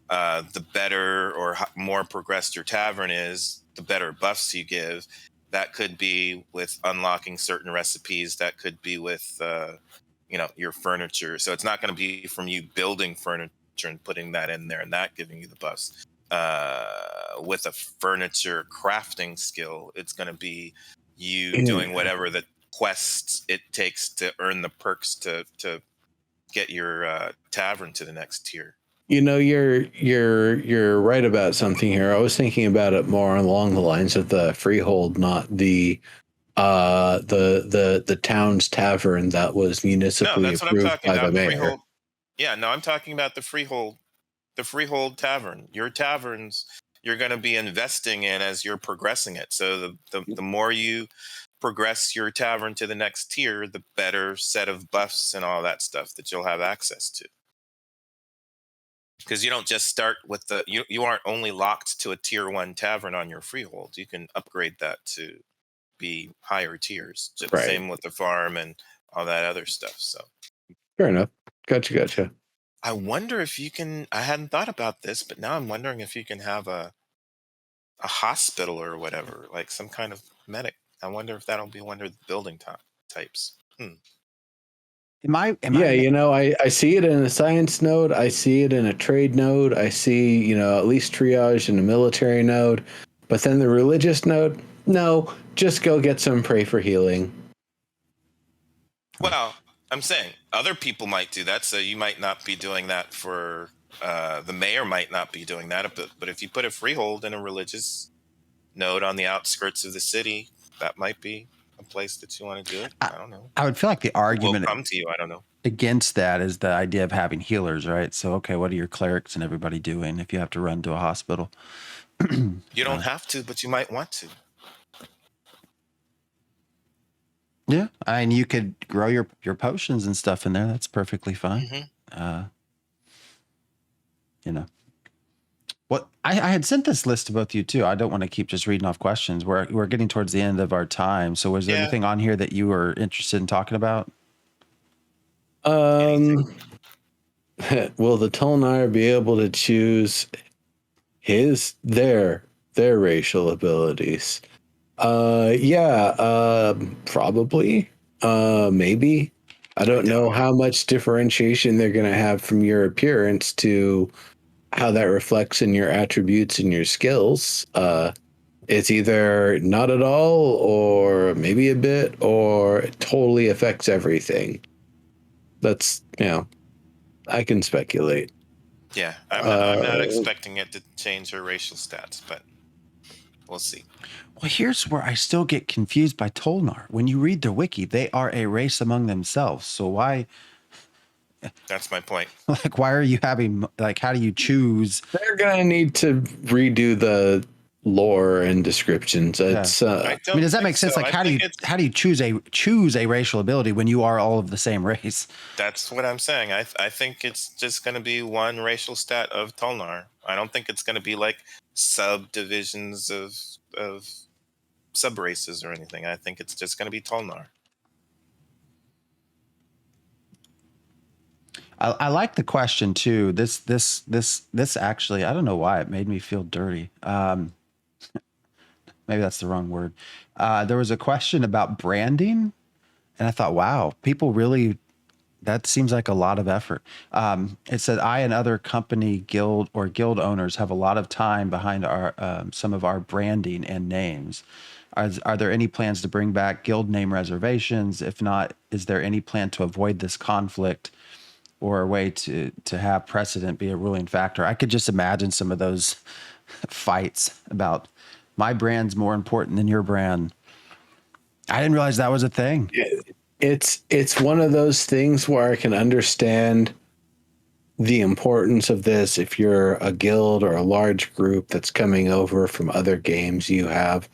the better or more progressed your tavern is, the better buffs you give. That could be with unlocking certain recipes. That could be with your furniture. So it's not going to be from you building furniture and putting that in there and that giving you the buffs. With a furniture crafting skill, it's going to be you doing whatever the quests it takes to earn the perks to get your tavern to the next tier. You're right about something here. I was thinking about it more along the lines of the freehold, not the town's tavern that was municipally that's what I'm approved talking by about. the mayor. Freehold. Yeah, no, I'm talking about the freehold tavern. Your taverns you're going to be investing in as you're progressing it. So the more you progress your tavern to the next tier, the better set of buffs and all that stuff that you'll have access to. Because you don't just start with you aren't only locked to a tier 1 tavern on your freehold. You can upgrade that to be higher tiers. Just Right. Same with the farm and all that other stuff. So fair enough. Gotcha. I wonder if you can. I hadn't thought about this, but now I'm wondering if you can have a hospital or whatever, like some kind of medic. I wonder if that'll be one of the building types. I see it in a science node. I see it in a trade node. I see, at least triage in a military node. But then the religious node, no, just go get some pray for healing. Well, I'm saying other people might do that, so you might not be doing that for the mayor might not be doing that. But if you put a freehold in a religious node on the outskirts of the city, that might be a place that you want to do it. I don't know. I would feel like the argument will come to you. I don't know. Against that is the idea of having healers, right? So, okay, what are your clerics and everybody doing if you have to run to a hospital? You don't have to, but you might want to. Yeah, I mean, you could grow your potions and stuff in there. That's perfectly fine. What I had sent this list to both of you too. I don't want to keep just reading off questions. We're getting towards the end of our time. So, was there anything on here that you were interested in talking about? Will the Tulnar be able to choose their racial abilities? Probably. Maybe. I don't know how much differentiation they're going to have from your appearance to how that reflects in your attributes and your skills. It's either not at all, or maybe a bit, or it totally affects everything. That's, I can speculate. Yeah, I'm not expecting it to change her racial stats, but we'll see. Well, here's where I still get confused by Tulnar. When you read the wiki, they are a race among themselves. So why? That's my point. Like, why are you having, how do you choose? They're going to need to redo the lore and descriptions. It's, I mean, does that make sense? So. Like, how do you choose a racial ability when you are all of the same race? That's what I'm saying. I think it's just going to be one racial stat of Tulnar. I don't think it's going to be like subdivisions of sub races or anything. I think it's just going to be Tulnar. I like the question too. This actually, I don't know why it made me feel dirty. Maybe that's the wrong word. There was a question about branding, and I thought, wow, people really, that seems like a lot of effort. It said, I and other company guild owners have a lot of time behind some of our branding and names. Are there any plans to bring back guild name reservations? If not, is there any plan to avoid this conflict or a way to have precedent be a ruling factor? I could just imagine some of those fights about my brand's more important than your brand. I didn't realize that was a thing. It's one of those things where I can understand the importance of this. If you're a guild or a large group that's coming over from other games, you have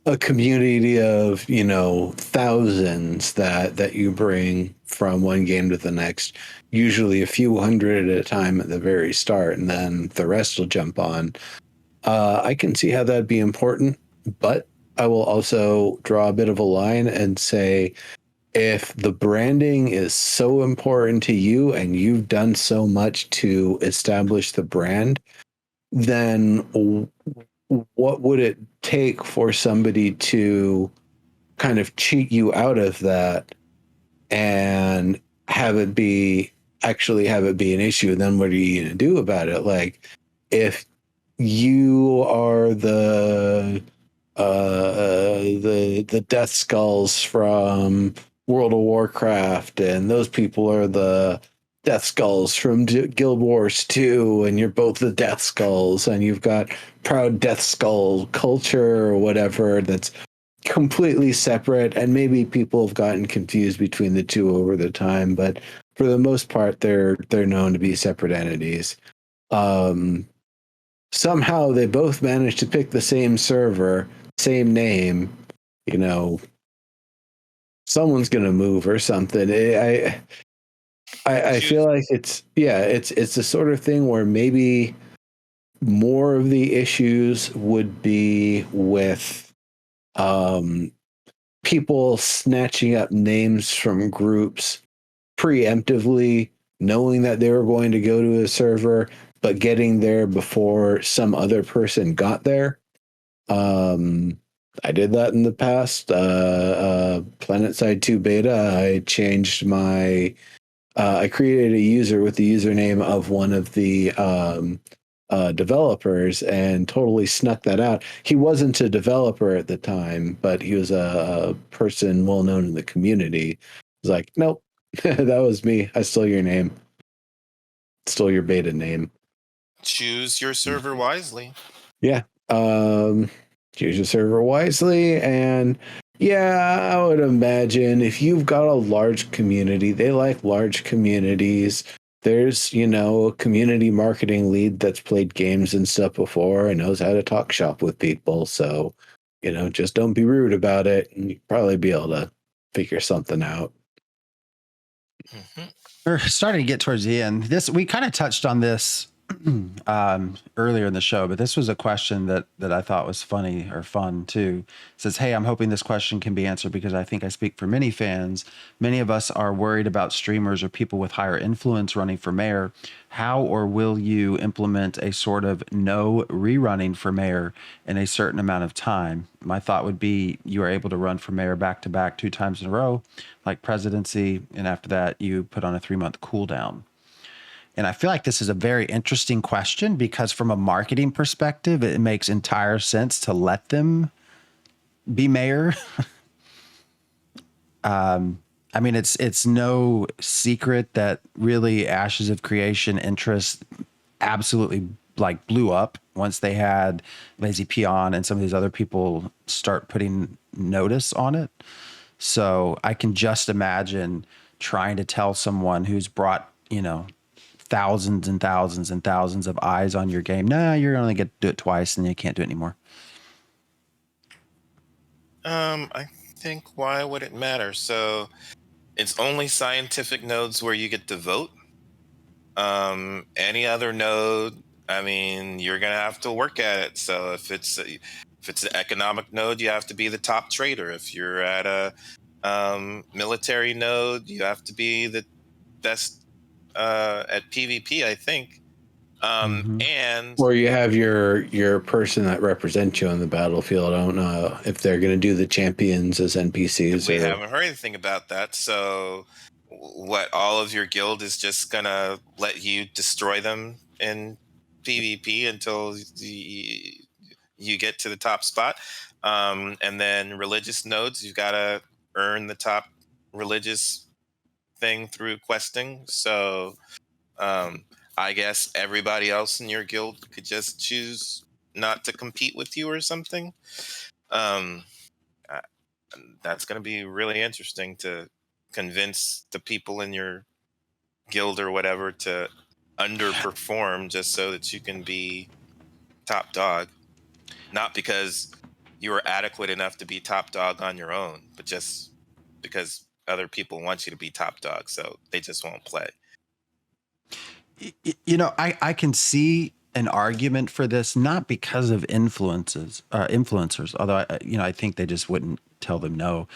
a community of, thousands that you bring from one game to the next, usually a few hundred at a time at the very start, and then the rest will jump on. I can see how that'd be important, but I will also draw a bit of a line and say if the branding is so important to you and you've done so much to establish the brand, then what would it take for somebody to kind of cheat you out of that and have it be an issue? And then what are you going to do about it? Like, if you are the Death Skulls from World of Warcraft, and those people are the Death Skulls from Guild Wars 2, and you're both the Death Skulls, and you've got proud Death Skull culture or whatever that's completely separate, and maybe people have gotten confused between the two over the time, but for the most part they're known to be separate entities. Somehow they both managed to pick the same server, same name, you know, someone's gonna move or something. I feel like it's the sort of thing where maybe more of the issues would be with people snatching up names from groups preemptively, knowing that they were going to go to a server, but getting there before some other person got there. I did that in the past. PlanetSide 2 beta, I changed my I created a user with the username of one of the developers and totally snuck that out. He wasn't a developer at the time, but he was a person well known in the community. I was like, nope, that was me. I stole your name. Stole your beta name. Choose your server wisely. Yeah. Choose your server wisely. And yeah, I would imagine if you've got a large community, they like large communities. There's, a community marketing lead that's played games and stuff before and knows how to talk shop with people. So, just don't be rude about it, and you'll probably be able to figure something out. Mm-hmm. We're starting to get towards the end. We kind of touched on this earlier in the show, but this was a question that I thought was funny or fun too. It says, hey, I'm hoping this question can be answered because I think I speak for many fans. Many of us are worried about streamers or people with higher influence running for mayor. How or will you implement a sort of no rerunning for mayor in a certain amount of time? My thought would be you are able to run for mayor back to back 2 times in a row, like presidency, and after that you put on a 3-month cooldown. And I feel like this is a very interesting question because from a marketing perspective, it makes entire sense to let them be mayor. I mean, it's no secret that really Ashes of Creation interest absolutely blew up once they had Lazy Peon and some of these other people start putting notice on it. So I can just imagine trying to tell someone who's brought, thousands and thousands and thousands of eyes on your game. Nah, you're only get to do it twice and you can't do it anymore. I think, why would it matter? So it's only scientific nodes where you get to vote. Any other node, I mean, you're gonna have to work at it. So if it's an economic node, you have to be the top trader. If you're at a military node, you have to be the best at PvP, I think. And or you have your person that represents you on the battlefield. I don't know if they're going to do the champions as NPCs. We haven't heard anything about that. So what, all of your guild is just going to let you destroy them in PvP until you get to the top spot? And then religious nodes, you've got to earn the top religious thing through questing. So I guess everybody else in your guild could just choose not to compete with you or something. That's going to be really interesting to convince the people in your guild or whatever to underperform just so that you can be top dog. Not because you are adequate enough to be top dog on your own, but just because other people want you to be top dog, so they just won't play. I can see an argument for this, not because of influencers, although I think they just wouldn't tell them no,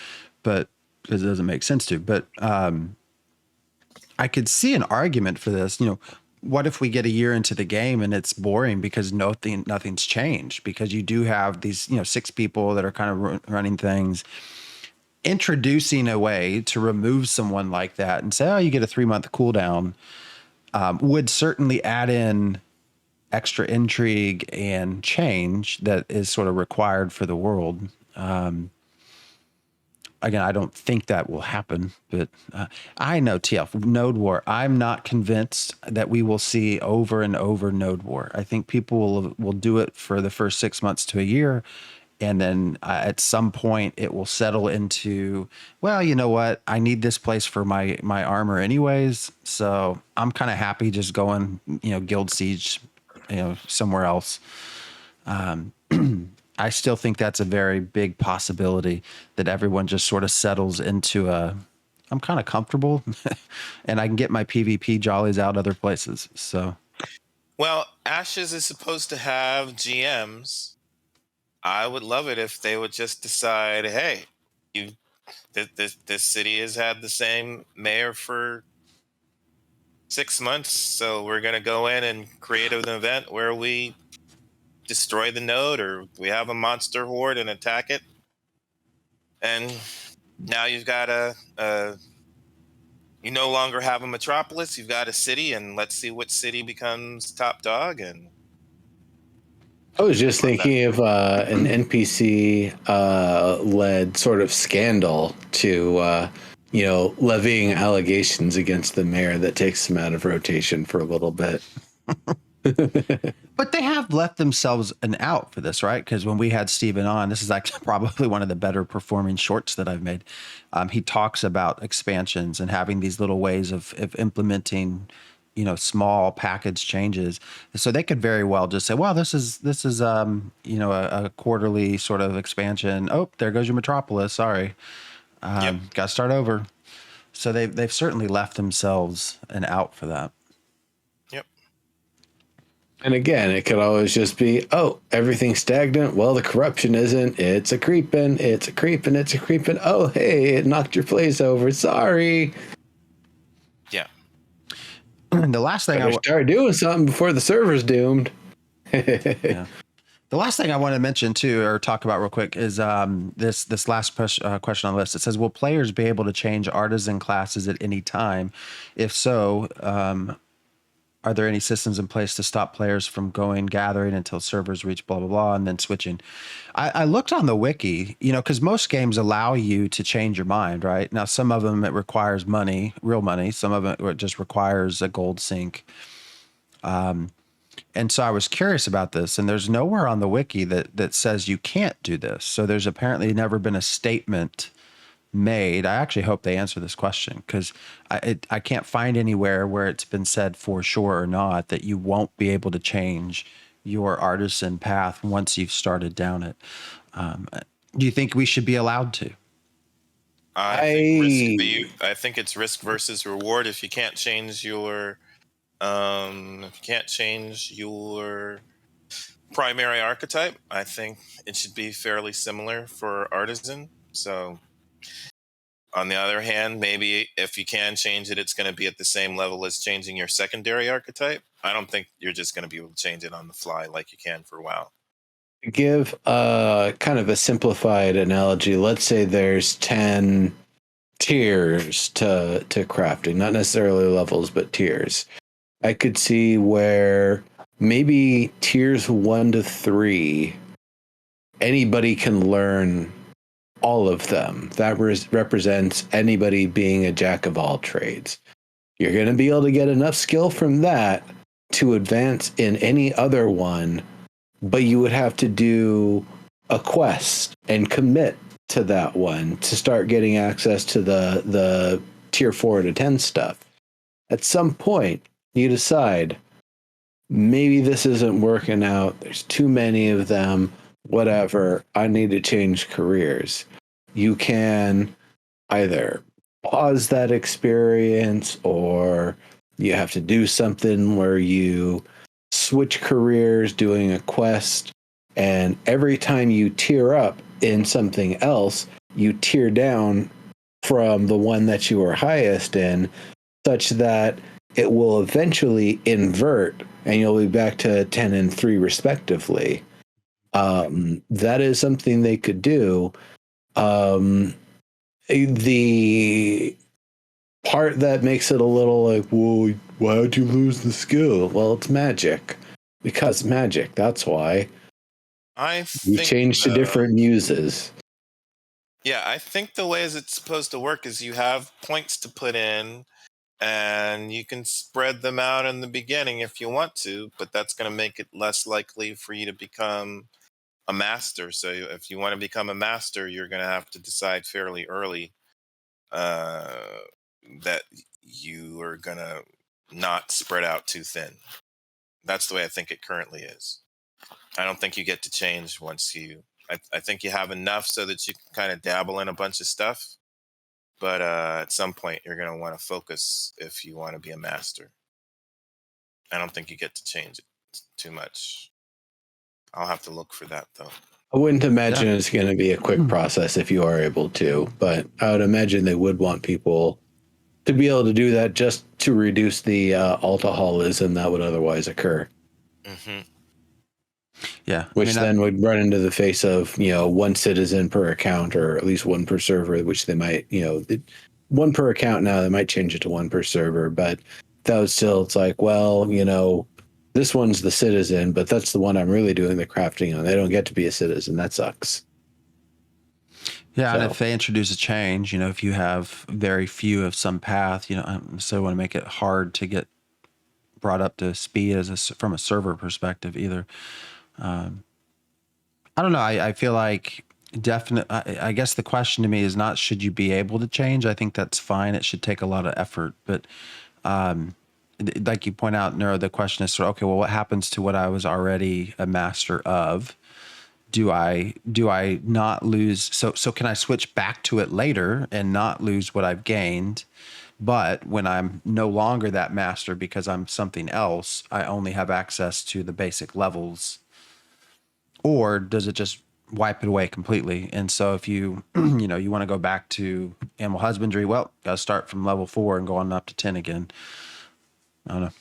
but because it doesn't make sense to. But I could see an argument for this. What if we get a year into the game and it's boring because nothing's changed? Because you do have these, 6 people that are kind of running things. Introducing a way to remove someone like that and say, oh, you get a 3-month cooldown, would certainly add in extra intrigue and change that is sort of required for the world. Again, I don't think that will happen, but I know TF Node War. I'm not convinced that we will see over and over Node War. I think people will do it for the first 6 months to a year, and then at some point it will settle into, well, you know what? I need this place for my armor anyways, so I'm kind of happy just going, Guild Siege, somewhere else. I still think that's a very big possibility that everyone just sort of settles into I'm kind of comfortable and I can get my PvP jollies out other places. So, well, Ashes is supposed to have GMs. I would love it if they would just decide, hey, this city has had the same mayor for 6 months, so we're going to go in and create an event where we destroy the node, or we have a monster horde and attack it. And now you've got you no longer have a metropolis, you've got a city, and let's see what city becomes top dog. And I was just thinking of an NPC led sort of scandal to levying allegations against the mayor that takes him out of rotation for a little bit. But they have left themselves an out for this, right? Because when we had Steven on, this is actually probably one of the better performing shorts that I've made. He talks about expansions and having these little ways of implementing, small package changes. So they could very well just say, well, this is a quarterly sort of expansion. Oh, there goes your metropolis. Sorry. Got to start over. So they've certainly left themselves an out for that. And again, it could always just be, oh, everything's stagnant. Well, the corruption isn't. It's a creeping. It's a creeping. It's a creeping. Oh, hey, it knocked your place over. Sorry. Yeah. The last thing I start doing something before the server's doomed. Yeah. The last thing I want to mention too, or talk about real quick, is this last question on the list. It says, will players be able to change artisan classes at any time? If so, are there any systems in place to stop players from gathering until servers reach blah, blah, blah, and then switching? I looked on the wiki, because most games allow you to change your mind, right? Now, some of them, it requires money, real money. Some of it just requires a gold sink. And so I was curious about this, and there's nowhere on the wiki that says you can't do this. So there's apparently never been a statement made. I actually hope they answer this question, because I can't find anywhere where it's been said for sure or not that you won't be able to change your artisan path once you've started down it. Do you think we should be allowed to? I think it's risk versus reward. If you can't change your primary archetype, I think it should be fairly similar for artisan. So on the other hand, maybe if you can change it, it's going to be at the same level as changing your secondary archetype. I don't think you're just going to be able to change it on the fly like you can for WoW. Give kind of a simplified analogy. Let's say there's 10 tiers to crafting, not necessarily levels, but tiers. I could see where maybe tiers 1 to 3, anybody can learn all of them. That represents anybody being a jack of all trades. You're going to be able to get enough skill from that to advance in any other one, but you would have to do a quest and commit to that one to start getting access to the tier 4 to 10 stuff. At some point, you decide, maybe this isn't working out. There's too many of them. Whatever, I need to change careers. You can either pause that experience, or you have to do something where you switch careers doing a quest, and every time you tier up in something else, you tier down from the one that you were highest in, such that it will eventually invert and you'll be back to 10 and 3 respectively. That is something they could do. The part that makes it a little like, well, why'd you lose the skill? Well, it's magic. Because magic, that's why. You changed to different muses. Yeah, I think the way it's supposed to work is you have points to put in, and you can spread them out in the beginning if you want to, but that's going to make it less likely for you to become a master. So if you want to become a master, you're going to have to decide fairly early that you are going to not spread out too thin. That's the way I think it currently is. I don't think you get to change once you... I think you have enough so that you can kind of dabble in a bunch of stuff. But at some point, you're going to want to focus if you want to be a master. I don't think you get to change it too much. I'll have to look for that, though. I wouldn't imagine it's going to be a quick process if you are able to, but I would imagine they would want people to be able to do that just to reduce the alcoholism that would otherwise occur. Mm-hmm. Yeah. Which then would run into the face of, one citizen per account, or at least one per server, which they might, one per account now, they might change it to one per server, but that was still, it's like, well, this one's the citizen, but that's the one I'm really doing the crafting on. They don't get to be a citizen. That sucks. Yeah, and if they introduce a change, if you have very few of some path, I so want to make it hard to get brought up to speed from a server perspective either. I don't know. I feel like I guess the question to me is not should you be able to change. I think that's fine. It should take a lot of effort, but like you point out, Neuro, the question is okay, well, what happens to what I was already a master of? Do I not lose? So can I switch back to it later and not lose what I've gained? But when I'm no longer that master because I'm something else, I only have access to the basic levels. Or does it just wipe it away completely? And so if you, you want to go back to animal husbandry, well, got to start from level 4 and go on up to 10 again. I don't know.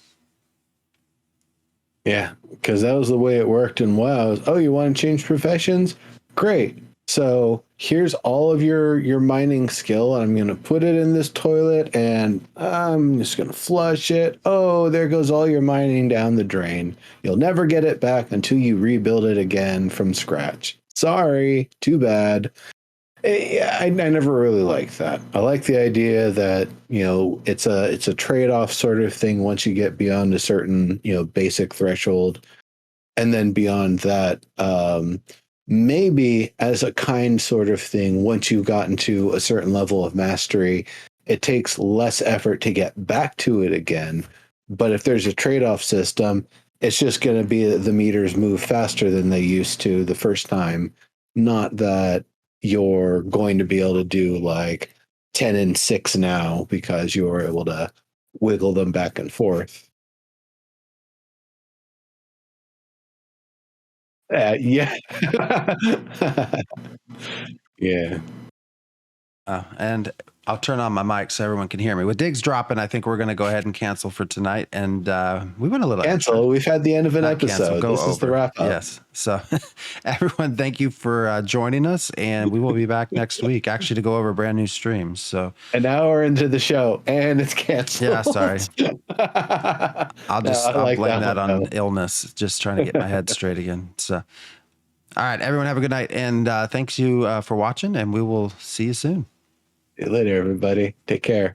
Yeah, because that was the way it worked in WoW. Oh, you want to change professions? Great. So here's all of your mining skill, and I'm going to put it in this toilet, and I'm just going to flush it. Oh, there goes all your mining down the drain. You'll never get it back until you rebuild it again from scratch. Sorry, too bad. I never really liked that. I like the idea that, it's a trade-off sort of thing once you get beyond a certain, basic threshold. And then beyond that, maybe as a kind sort of thing, once you've gotten to a certain level of mastery, it takes less effort to get back to it again. But if there's a trade-off system, it's just going to be that the meters move faster than they used to the first time. Not that you're going to be able to do like 10 and 6 now because you were able to wiggle them back and forth. Yeah. Yeah. And I'll turn on my mic so everyone can hear me. With Diggs dropping, I think we're going to go ahead and cancel for tonight. And we went a little cancel. Extra. We've had the end of an Not episode. Cancel, this over. Is the wrap up. Yes. So everyone, thank you for joining us, and we will be back next week actually to go over brand new streams. So an hour into the show and it's canceled. Yeah, sorry. I'll blame that on illness. Just trying to get my head straight again. So, all right, everyone, have a good night, and thanks you for watching, and we will see you soon. See you later, everybody. Take care.